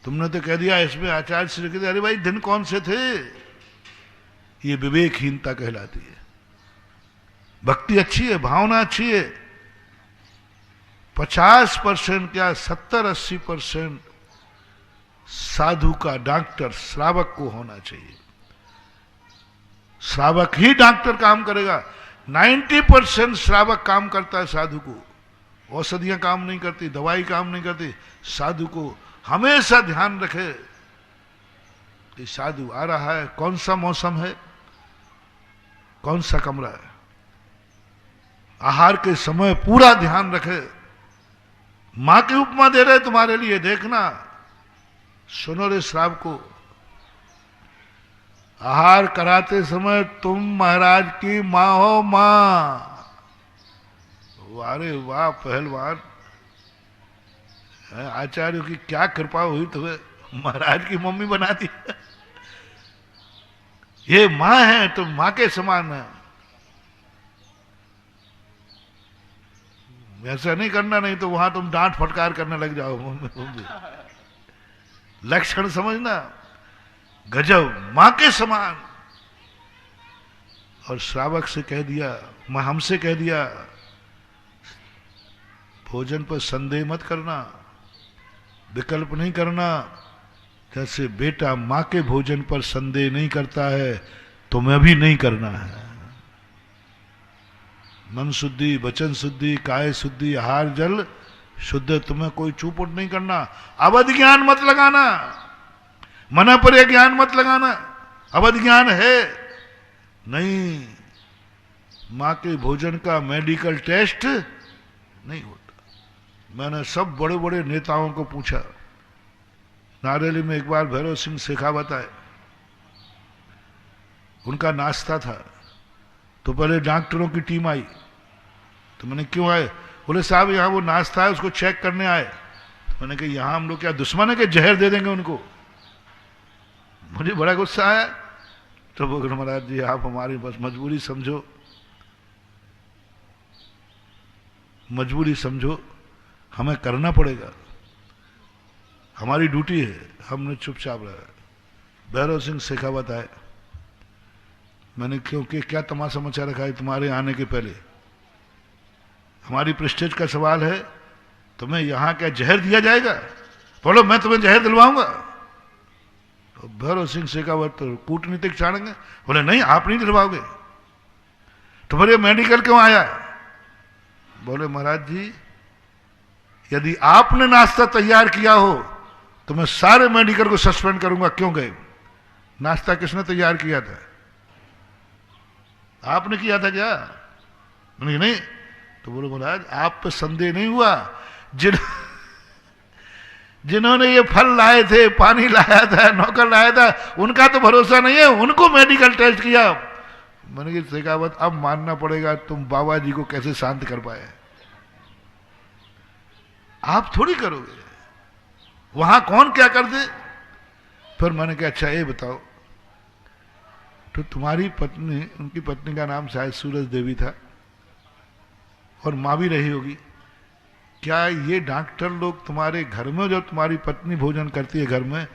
तुमने तो कह दिया इसमें आचार्य श्री कहते, अरे भाई दिन कौन से थे? ये विवेकहीनता कहलाती है। भक्ति अच्छी है, भावना अच्छी है, 50% क्या 70-80% साधु का डॉक्टर श्रावक को होना चाहिए। श्रावक ही डॉक्टर काम करेगा। 90% श्रावक काम करता है साधु को। औषधियां काम नहीं करती, दवाई काम नहीं करती। साधु को हमेशा ध्यान रखे कि साधु आ रहा है, कौन सा मौसम है, कौन सा कमरा है। आहार के समय पूरा ध्यान रखे। मां की उपमा दे रहे तुम्हारे लिए, देखना, सुनो रे श्रावक को। आहार कराते समय तुम महाराज की मां हो, मां। वारे वाह पहलवान, आचार्य की क्या कृपा हुई तुम्हें, महाराज की मम्मी बना दी। ये मां है, तुम मां के समान है। ऐसा नहीं करना, नहीं तो वहां तुम डांट फटकार करने लग जाओ। लक्षण समझना, गजब, मां के समान। और श्रावक से कह दिया, मैं हमसे कह दिया, भोजन पर संदेह मत करना, विकल्प नहीं करना। जैसे बेटा मां के भोजन पर संदेह नहीं करता है, तुम्हें भी नहीं करना है। मन शुद्धि, वचन शुद्धि, काय शुद्धि, आहार जल शुद्ध, तुम्हें कोई चूपट नहीं करना। अवध ज्ञान मत लगाना, मना पर ज्ञान मत लगाना। अवध ज्ञान है नहीं, मां के भोजन का मेडिकल टेस्ट नहीं होता। मैंने सब बड़े बड़े नेताओं को पूछा। नारेली में एक बार भैरव सिंह शेखावत आए, उनका नाश्ता था, तो पहले डॉक्टरों की टीम आई। तो मैंने क्यों आए? बोले साहब यहाँ वो नाश्ता है, उसको चेक करने आए। तो मैंने कहा यहाँ हम लोग क्या दुश्मन है कि जहर दे देंगे उनको? मुझे बड़ा गुस्सा आया। तो बोले महाराज जी आप हमारी बस मजबूरी समझो, मजबूरी समझो, हमें करना पड़ेगा, हमारी ड्यूटी है। हमने चुपचाप रहा। भैरव सिंह शेखावत आए। मैंने क्योंकि क्या तमाशा मचा रखा है तुम्हारे आने के पहले? हमारी प्रेस्टीज का सवाल है, तुम्हें यहां क्या जहर दिया जाएगा? बोलो मैं तुम्हें जहर दिलवाऊंगा। तो भैरव सिंह शेखावत तो कूटनीतिक चाणेंगे, बोले नहीं आप नहीं दिलवाओगे। तो बोले मेडिकल क्यों आया? बोले महाराज जी यदि आपने नाश्ता तैयार किया हो तो मैं सारे मेडिकल को सस्पेंड करूंगा। क्यों गए? नाश्ता किसने तैयार किया था? आपने किया था क्या? नहीं। तो बोलो महाराज आप पे संदेह नहीं हुआ, जिन्होंने ये फल लाए थे, पानी लाया था, नौकर लाया था, उनका तो भरोसा नहीं है, उनको मेडिकल टेस्ट किया। मैंने कहा शेखावत अब मानना पड़ेगा तुम बाबा जी को कैसे शांत कर पाए। आप थोड़ी करोगे, वहां कौन क्या कर दे। फिर मैंने कहा अच्छा ये बताओ, तो तुम्हारी पत्नी, उनकी पत्नी का नाम शायद सूरज देवी था और मां भी रही होगी, क्या ये डॉक्टर लोग तुम्हारे घर में, जब तुम्हारी पत्नी भोजन करती है घर में,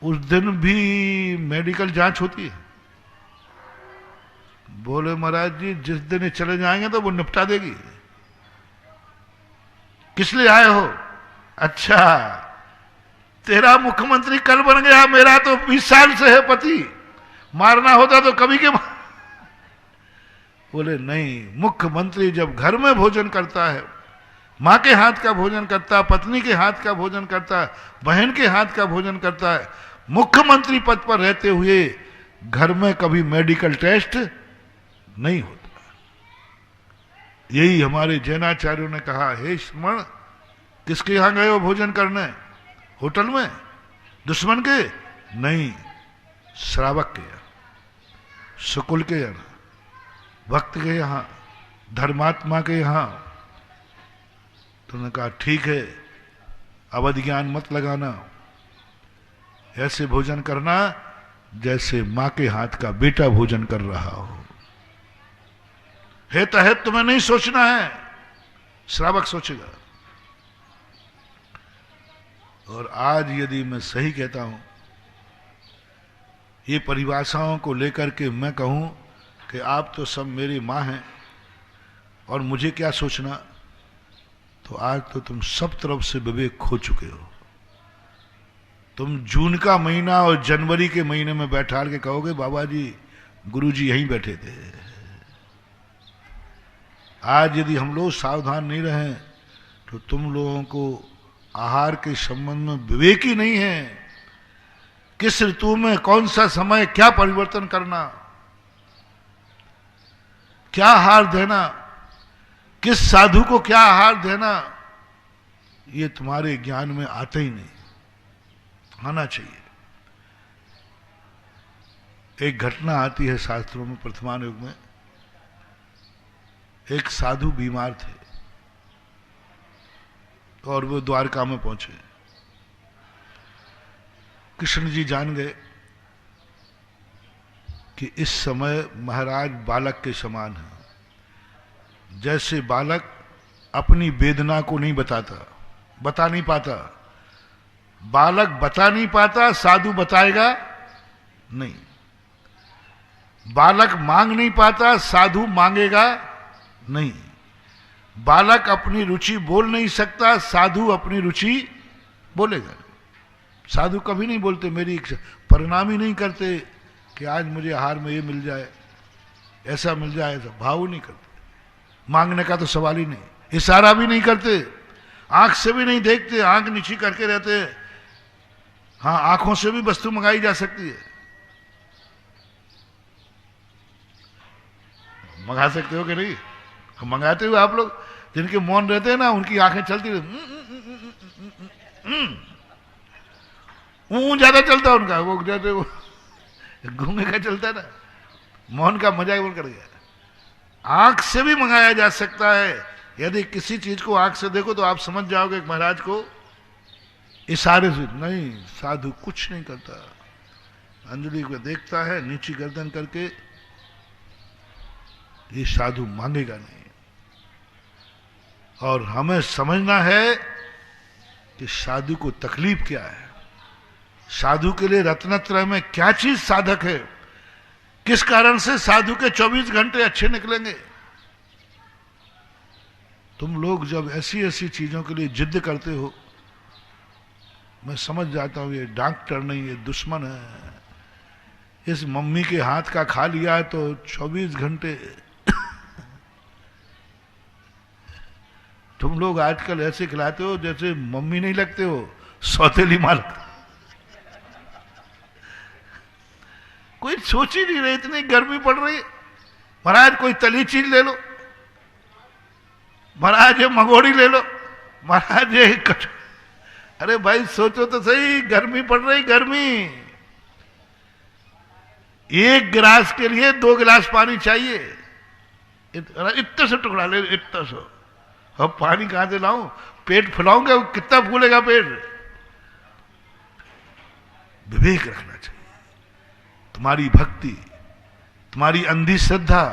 उस दिन भी मेडिकल जांच होती है? बोले महाराज जी जिस दिन ये चले जाएंगे तो वो निपटा देगी। किस लिए आए हो? अच्छा तेरा मुख्यमंत्री कल बन गया, मेरा तो 20 साल से है पति, मारना होता तो कभी के बोले नहीं, मुख्यमंत्री जब घर में भोजन करता है, मां के हाथ का भोजन करता है, पत्नी के हाथ का भोजन करता है, बहन के हाथ का भोजन करता है, मुख्यमंत्री पद पर रहते हुए घर में कभी मेडिकल टेस्ट नहीं होता। यही हमारे जैनाचार्यों ने कहा, हे श्रमण किसके यहां गए हो भोजन करने? होटल में? दुश्मन के? नहीं, श्रावक के यहाँ, शुकुल के यहाँ, भक्त के यहाँ, धर्मात्मा के यहाँ। तो उन्होंने कहा ठीक है, अवध ज्ञान मत लगाना, ऐसे भोजन करना जैसे मां के हाथ का बेटा भोजन कर रहा हो। है तहत तुम्हें नहीं सोचना है, श्रावक सोचेगा। और आज यदि मैं सही कहता हूं, ये परिभाषाओं को लेकर के मैं कहूं कि आप तो सब मेरी मां हैं और मुझे क्या सोचना, तो आज तो तुम सब तरफ से विवेक खो चुके हो। तुम जून का महीना और जनवरी के महीने में बैठा के कहोगे बाबा जी गुरुजी यहीं बैठे थे। आज यदि हम लोग सावधान नहीं रहे तो तुम लोगों को आहार के संबंध में विवेक ही नहीं है, किस ऋतु में कौन सा समय क्या परिवर्तन करना, क्या आहार देना, किस साधु को क्या आहार देना, ये तुम्हारे ज्ञान में आता ही नहीं, आना चाहिए। एक घटना आती है शास्त्रों में, वर्तमान युग में एक साधु बीमार थे और वो द्वारका में पहुंचे। कृष्ण जी जान गए कि इस समय महाराज बालक के समान है। जैसे बालक अपनी वेदना को नहीं बता नहीं पाता। बालक बता नहीं पाता, साधु बताएगा नहीं। बालक मांग नहीं पाता, साधु मांगेगा नहीं। बालक अपनी रुचि बोल नहीं सकता, साधु अपनी रुचि बोलेगा। साधु कभी नहीं बोलते मेरी इच्छा, परिणाम ही नहीं करते कि आज मुझे आहार में ये मिल जाए, ऐसा मिल जाए, ऐसा भाव नहीं करते। मांगने का तो सवाल ही नहीं, इशारा भी नहीं करते, आंख से भी नहीं देखते, आंख नीची करके रहते। हाँ, आंखों से भी वस्तु मंगाई जा सकती है। मंगा सकते हो कि नहीं? हम मंगाते हो आप लोग? जिनके मौन रहते हैं ना, उनकी आंखें चलती रहती, ज्यादा चलता है उनका, वो जैसे वो घूमे का चलता है ना, मौन का मजाक बोल कर गया। आंख से भी मंगाया जा सकता है। यदि किसी चीज को आंख से देखो तो आप समझ जाओगे महाराज को इशारे से। नहीं, साधु कुछ नहीं करता, अंजलि को देखता है नीची गर्दन करके, ये साधु मांगेगा नहीं। और हमें समझना है कि साधु को तकलीफ क्या है, साधु के लिए रत्नत्रय में क्या चीज साधक है, किस कारण से साधु के 24 घंटे अच्छे निकलेंगे। तुम लोग जब ऐसी ऐसी चीजों के लिए जिद करते हो, मैं समझ जाता हूं ये डॉक्टर नहीं, ये दुश्मन है। इस मम्मी के हाथ का खा लिया है तो 24 घंटे तुम लोग आजकल ऐसे खिलाते हो जैसे मम्मी नहीं लगते हो, सौतेली माँ लगते। कोई सोच ही नहीं रहे, इतनी गर्मी पड़ रही है। महाराज कोई तली चीज ले लो, महाराज ये मंगोड़ी ले लो, महाराज ये अरे भाई सोचो तो सही, गर्मी पड़ रही, गर्मी। एक गिलास के लिए 2 गिलास पानी चाहिए। इतना सा टुकड़ा ले, इतना सा। अब पानी कहां से लाऊं? पेट फुलाऊंगा, कितना फूलेगा पेट? विवेक रखना चाहिए। तुम्हारी भक्ति, तुम्हारी अंधी श्रद्धा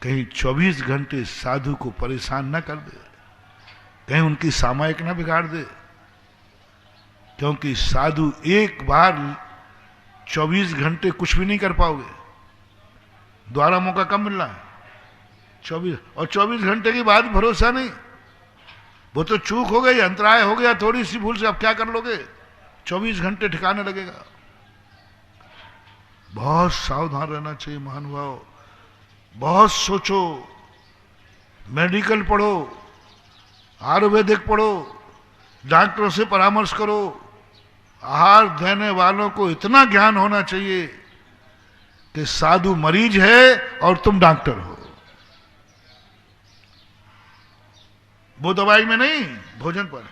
कहीं 24 घंटे साधु को परेशान न कर दे, कहीं उनकी सामायिक न बिगाड़ दे। क्योंकि साधु एक बार 24 घंटे कुछ भी नहीं कर पाओगे, दोबारा मौका कब मिलना है? 24, और 24 घंटे की बाद भरोसा नहीं। वो तो चूक हो गई, अंतराय हो गया, थोड़ी सी भूल से अब क्या कर लोगे? 24 घंटे ठिकाने लगेगा। बहुत सावधान रहना चाहिए महानुभाव, बहुत सोचो, मेडिकल पढ़ो, आयुर्वेदिक पढ़ो, डॉक्टरों से परामर्श करो। आहार देने वालों को इतना ज्ञान होना चाहिए कि साधु मरीज है और तुम डॉक्टर हो। वो दवाई में नहीं, भोजन पर।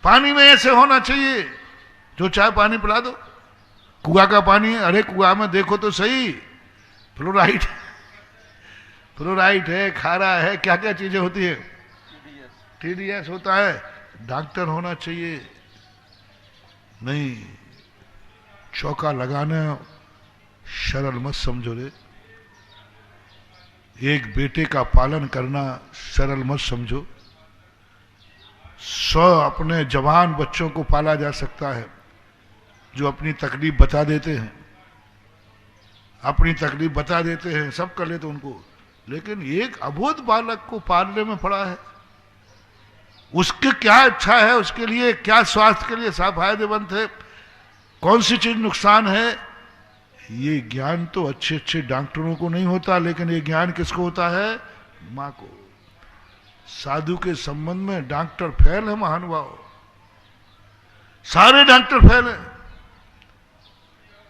पानी में ऐसे होना चाहिए, जो चाहे पानी पिला दो। कुआं का पानी, अरे कुआं में देखो तो सही, फ्लोराइड है, खारा है, क्या क्या चीजें होती है, TDS होता है। डॉक्टर होना चाहिए। नहीं, चौका लगाना सरल मत समझो रे। एक बेटे का पालन करना सरल मत समझो। 100 अपने जवान बच्चों को पाला जा सकता है जो अपनी तकलीफ बता देते हैं, अपनी तकलीफ बता देते हैं, सब कर लेते उनको। लेकिन एक अबोध बालक को पालने में पड़ा है, उसके क्या अच्छा है, उसके लिए क्या स्वास्थ्य के लिए फायदेमंद है, कौन सी चीज नुकसान है, ये ज्ञान तो अच्छे अच्छे डॉक्टरों को नहीं होता। लेकिन ये ज्ञान किसको होता है? माँ को। साधु के संबंध में डॉक्टर फेल है महानुभाव, सारे डॉक्टर फेल है।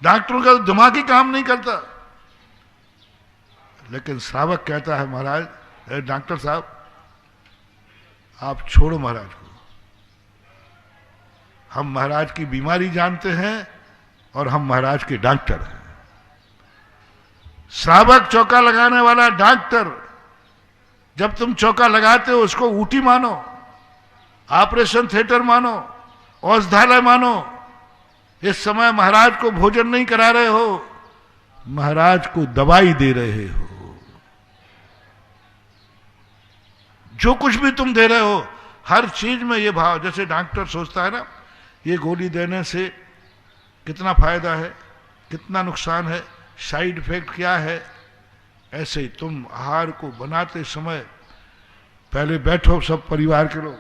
डॉक्टरों का दिमाग ही काम नहीं करता। लेकिन श्रावक कहता है महाराज, डॉक्टर साहब आप छोड़ो महाराज को, हम महाराज की बीमारी जानते हैं और हम महाराज के डॉक्टर हैं। श्रावक चौका लगाने वाला डॉक्टर, जब तुम चौका लगाते हो उसको ऊटी मानो, ऑपरेशन थिएटर मानो, औषधालय मानो। इस समय महाराज को भोजन नहीं करा रहे हो, महाराज को दवाई दे रहे हो। जो कुछ भी तुम दे रहे हो हर चीज में ये भाव, जैसे डॉक्टर सोचता है ना ये गोली देने से कितना फायदा है, कितना नुकसान है, साइड इफेक्ट क्या है, ऐसे ही तुम आहार को बनाते समय पहले बैठो सब परिवार के लोग,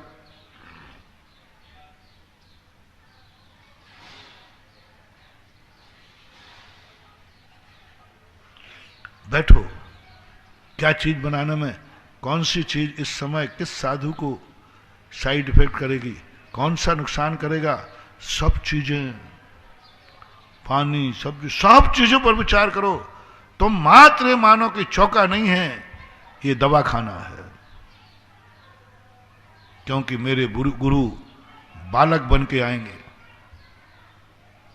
बैठो क्या चीज बनाने में कौन सी चीज इस समय किस साधु को साइड इफेक्ट करेगी, कौन सा नुकसान करेगा, सब चीजें, पानी, सब्जी, सब चीजों पर विचार करो। तुम मात्र मानो कि चौका नहीं है, ये दवा खाना है। क्योंकि मेरे गुरु बालक बन के आएंगे।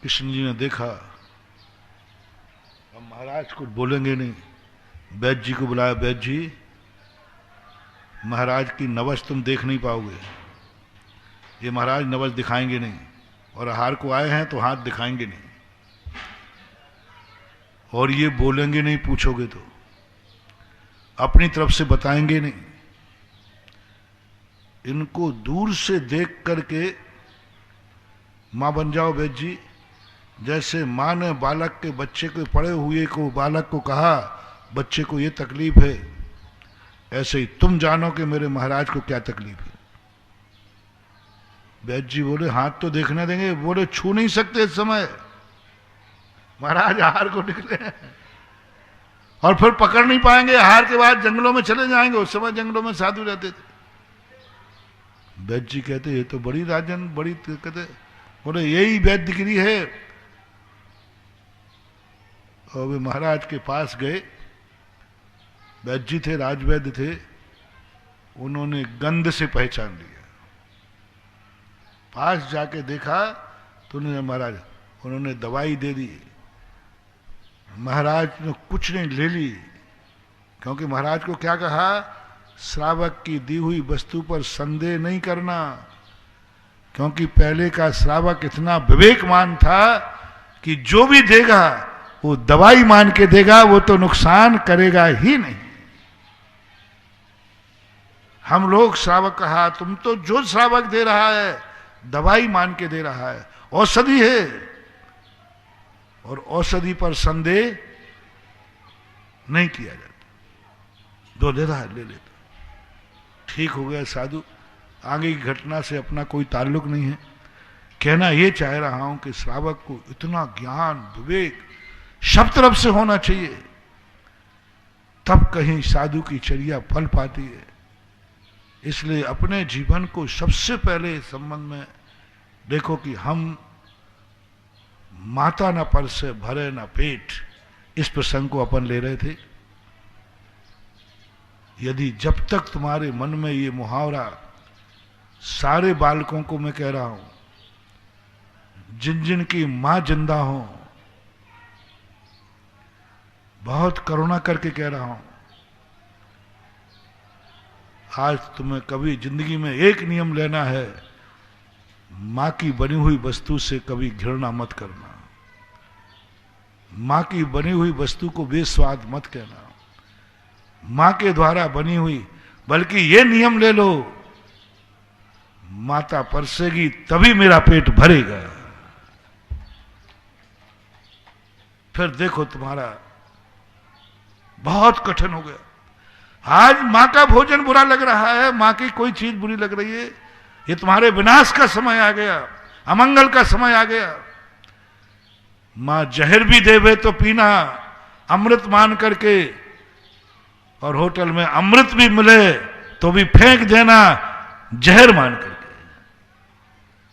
कृष्ण जी ने देखा अब महाराज कुछ बोलेंगे नहीं, वैद्य जी को बुलाया, वैद्य जी महाराज की नवज तुम देख नहीं पाओगे, ये महाराज नवज दिखाएंगे नहीं, और आहार को आए हैं तो हाथ दिखाएंगे नहीं, और ये बोलेंगे नहीं, पूछोगे तो अपनी तरफ से बताएंगे नहीं। इनको दूर से देख करके मां बन जाओ वैद्य जी। जैसे मां ने बालक के बच्चे के पड़े हुए को बालक को कहा बच्चे को ये तकलीफ है, ऐसे ही तुम जानो कि मेरे महाराज को क्या तकलीफ है। वैद्य जी बोले हाथ तो देखने देंगे, बोले छू नहीं सकते इस समय, महाराज आहार को निकले और फिर पकड़ नहीं पाएंगे, आहार के बाद जंगलों में चले जाएंगे। उस समय जंगलों में साधु रहते थे। वैद्य जी कहते ये तो बड़ी राजन, बड़ी कहते, बोले यही वैद्यगिरी है। और वे महाराज के पास गए, वैद्य जी थे, राजवैद्य थे, उन्होंने गंध से पहचान लिया। पास जाके देखा तो उन्होंने महाराज, उन्होंने दवाई दे दी। महाराज ने कुछ नहीं ले ली, क्योंकि महाराज को क्या कहा, श्रावक की दी हुई वस्तु पर संदेह नहीं करना, क्योंकि पहले का श्रावक इतना विवेकमान था कि जो भी देगा वो दवाई मान के देगा, वो तो नुकसान करेगा ही नहीं। हम लोग श्रावक कहा, तुम तो जो श्रावक दे रहा है दवाई मान के दे रहा है, औषधि है, और औषधि पर संदेह नहीं किया जाता। जो दे रहा है ले लेता। ठीक हो गया साधु, आगे की घटना से अपना कोई ताल्लुक नहीं है। कहना ये चाह रहा हूं कि श्रावक को इतना ज्ञान विवेक सब तरफ से होना चाहिए, तब कहीं साधु की चर्या फल पाती है। इसलिए अपने जीवन को सबसे पहले इस संबंध में देखो कि हम माता न पर से भरे न पेट, इस प्रसंग को अपन ले रहे थे। यदि जब तक तुम्हारे मन में ये मुहावरा, सारे बालकों को मैं कह रहा हूं, जिन जिन की मां जिंदा हो, बहुत करुणा करके कह रहा हूं, आज तुम्हें कभी जिंदगी में एक नियम लेना है, मां की बनी हुई वस्तु से कभी घृणा मत करना, मां की बनी हुई वस्तु को बेस्वाद मत कहना, मां के द्वारा बनी हुई, बल्कि ये नियम ले लो, माता परसेगी तभी मेरा पेट भरेगा। फिर देखो तुम्हारा बहुत कठिन हो गया। आज मां का भोजन बुरा लग रहा है, मां की कोई चीज बुरी लग रही है, ये तुम्हारे विनाश का समय आ गया, अमंगल का समय आ गया। मां जहर भी देवे तो पीना अमृत मान करके, और होटल में अमृत भी मिले तो भी फेंक देना जहर मान करके।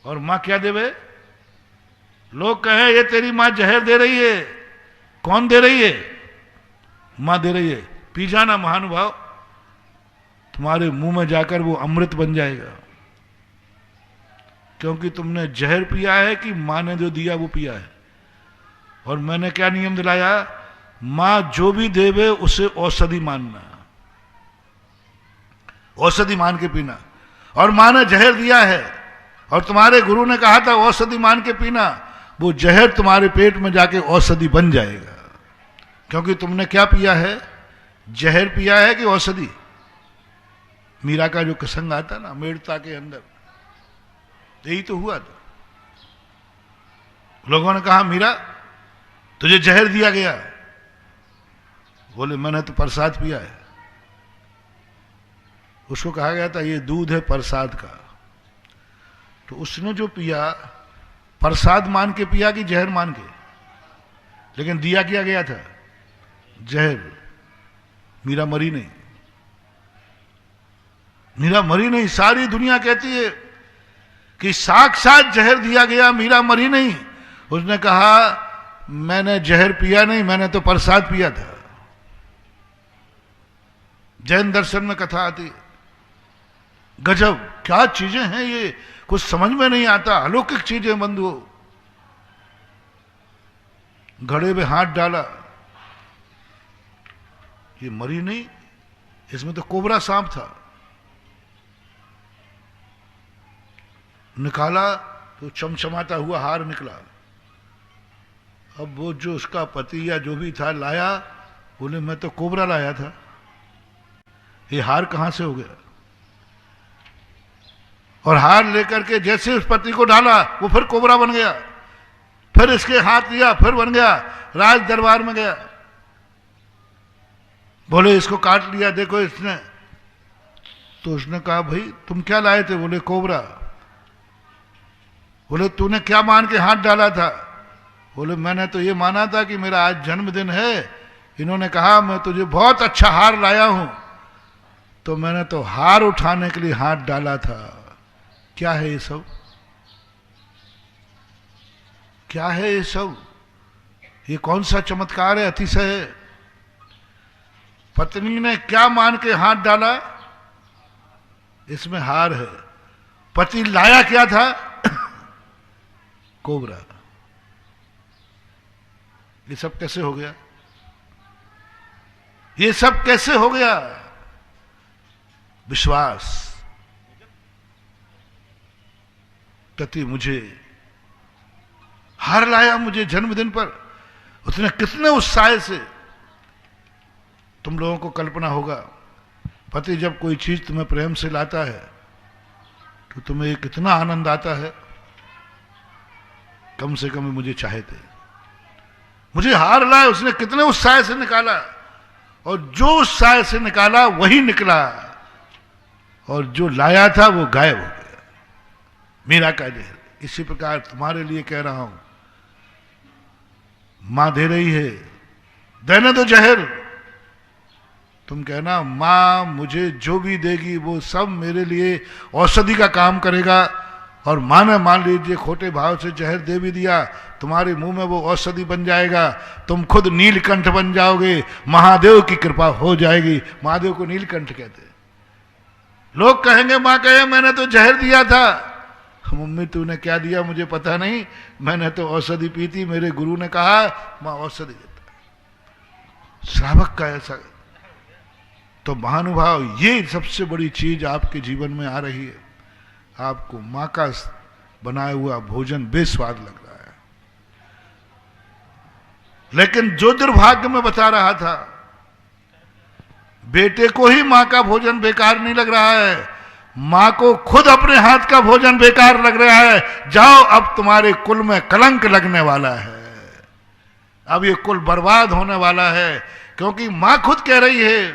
और मां क्या देवे, लोग कहे ये तेरी मां जहर दे रही है, कौन दे रही है, मां दे रही है, पी जाना महानुभाव, तुम्हारे मुंह में जाकर वो अमृत बन जाएगा। क्योंकि तुमने जहर पिया है कि मां ने जो दिया वो पिया है। और मैंने क्या नियम दिलाया, मां जो भी देवे उसे औषधि मानना, औषधि मान के पीना। और मां ने जहर दिया है और तुम्हारे गुरु ने कहा था औषधि मान के पीना, वो जहर तुम्हारे पेट में जाके औषधि बन जाएगा। क्योंकि तुमने क्या पिया है, जहर पिया है कि औषधि। मीरा का जो प्रसंग आता ना मेड़ता के अंदर, यही तो हुआ था। लोगों ने कहा मीरा तुझे जहर दिया गया, बोले मैंने तो प्रसाद पिया है। उसको कहा गया था ये दूध है प्रसाद का, तो उसने जो पिया प्रसाद मान के पिया कि जहर मान के, लेकिन दिया क्या गया था? जहर। मीरा मरी नहीं, मीरा मरी नहीं। सारी दुनिया कहती है कि साक्षात जहर दिया गया, मीरा मरी नहीं। उसने कहा मैंने जहर पिया नहीं, मैंने तो प्रसाद पिया था। जैन दर्शन में कथा आती है। गजब क्या चीजें हैं ये, कुछ समझ में नहीं आता। अलौकिक चीजें बंधुओं। घड़े में हाथ डाला, ये मरी नहीं, इसमें तो कोबरा सांप था। निकाला तो चमचमाता हुआ हार निकला। अब वो जो उसका पति या जो भी था लाया, बोले मैं तो कोबरा लाया था, ये हार कहां से हो गया? और हार लेकर के जैसे उस पति को डाला वो फिर कोबरा बन गया। फिर इसके हाथ लिया, फिर बन गया। राज दरबार में गया, बोले इसको काट लिया, देखो इसने। तो उसने कहा भाई तुम क्या लाए थे? बोले कोबरा। बोले तूने क्या मान के हाथ डाला था? बोले मैंने तो ये माना था कि मेरा आज जन्मदिन है, इन्होंने कहा मैं तुझे बहुत अच्छा हार लाया हूं, तो मैंने तो हार उठाने के लिए हाथ डाला था। क्या है ये सब? क्या है ये सब? ये कौन सा चमत्कार है, अतिशय है। पत्नी ने क्या मान के हाथ डाला? इसमें हार है। पति लाया क्या था? कोबरा। ये सब कैसे हो गया? ये सब कैसे हो गया? विश्वास। पति मुझे हार लाया, मुझे जन्मदिन पर। उसने कितने उत्साह से, तुम लोगों को कल्पना होगा, पति जब कोई चीज तुम्हें प्रेम से लाता है तो तुम्हें कितना आनंद आता है। कम से कम मुझे चाहे थे, मुझे हार लाया, उसने कितने उत्साह से निकाला, और जो उत्साह से निकाला वही निकला, और जो लाया था वो गायब हो गया। मीरा का जहर। इसी प्रकार तुम्हारे लिए कह रहा हूं, मां दे रही है, देने दो जहर। तुम कहना मां मुझे जो भी देगी वो सब मेरे लिए औषधि का काम करेगा, और मां ने मान लीजिए खोटे भाव से जहर दे भी दिया, तुम्हारे मुंह में वो औषधि बन जाएगा, तुम खुद नीलकंठ बन जाओगे, महादेव की कृपा हो जाएगी। महादेव को नीलकंठ कहते हैं। लोग कहेंगे मां कहे मैंने तो जहर दिया था। मम्मी तूने क्या दिया मुझे पता नहीं, मैंने तो औषधि पी थी, मेरे गुरु ने कहा मां औषधि देता। श्रावक का ऐसा। तो महानुभाव, ये सबसे बड़ी चीज आपके जीवन में आ रही है। आपको मां का बनाया हुआ भोजन बेस्वाद लग रहा है, लेकिन जो दुर्भाग्य में बता रहा था, बेटे को ही मां का भोजन बेकार नहीं लग रहा है, मां को खुद अपने हाथ का भोजन बेकार लग रहा है। जाओ, अब तुम्हारे कुल में कलंक लगने वाला है, अब ये कुल बर्बाद होने वाला है। क्योंकि मां खुद कह रही है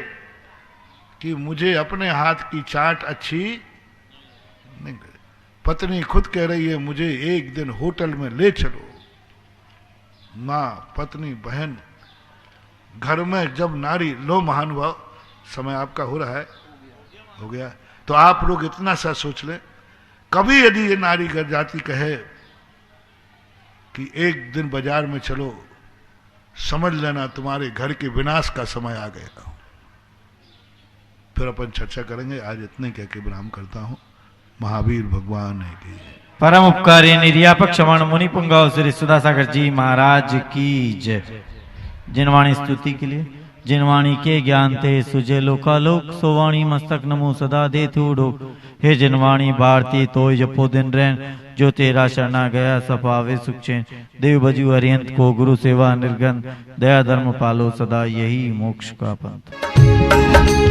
कि मुझे अपने हाथ की चाट अच्छी नहीं। पत्नी खुद कह रही है मुझे एक दिन होटल में ले चलो। मां, पत्नी, बहन, घर में जब नारी, लो महानुभाव, समय आपका हो रहा है, हो गया, तो आप लोग इतना सा सोच लें, कभी यदि ये नारी घर जाती कहे कि एक दिन बाजार में चलो, समझ लेना तुम्हारे घर के विनाश का समय आ गया। फिर अपन चर्चा करेंगे। आज इतने कह के विराम करता हूं। महावीर भगवान है कि परम उपकारी निर्यापक क्षमण मुनि पुंगाव श्री सुधासागर जी महाराज की जय। जिनवाणी स्तुति के लिए, जिनवाणी के ज्ञान ते सुजय लोकालोक, सोवाणी मस्तक नमो सदा दे थूडो। हे जिनवाणी भारती तोय जपो दिन रैन, जो तेरा शरणा गया सपावे सुख चैन। देव बजू हरियंत को गुरु सेवा निर्गन, दया धर्म पालो सदा यही मोक्ष का पंथ।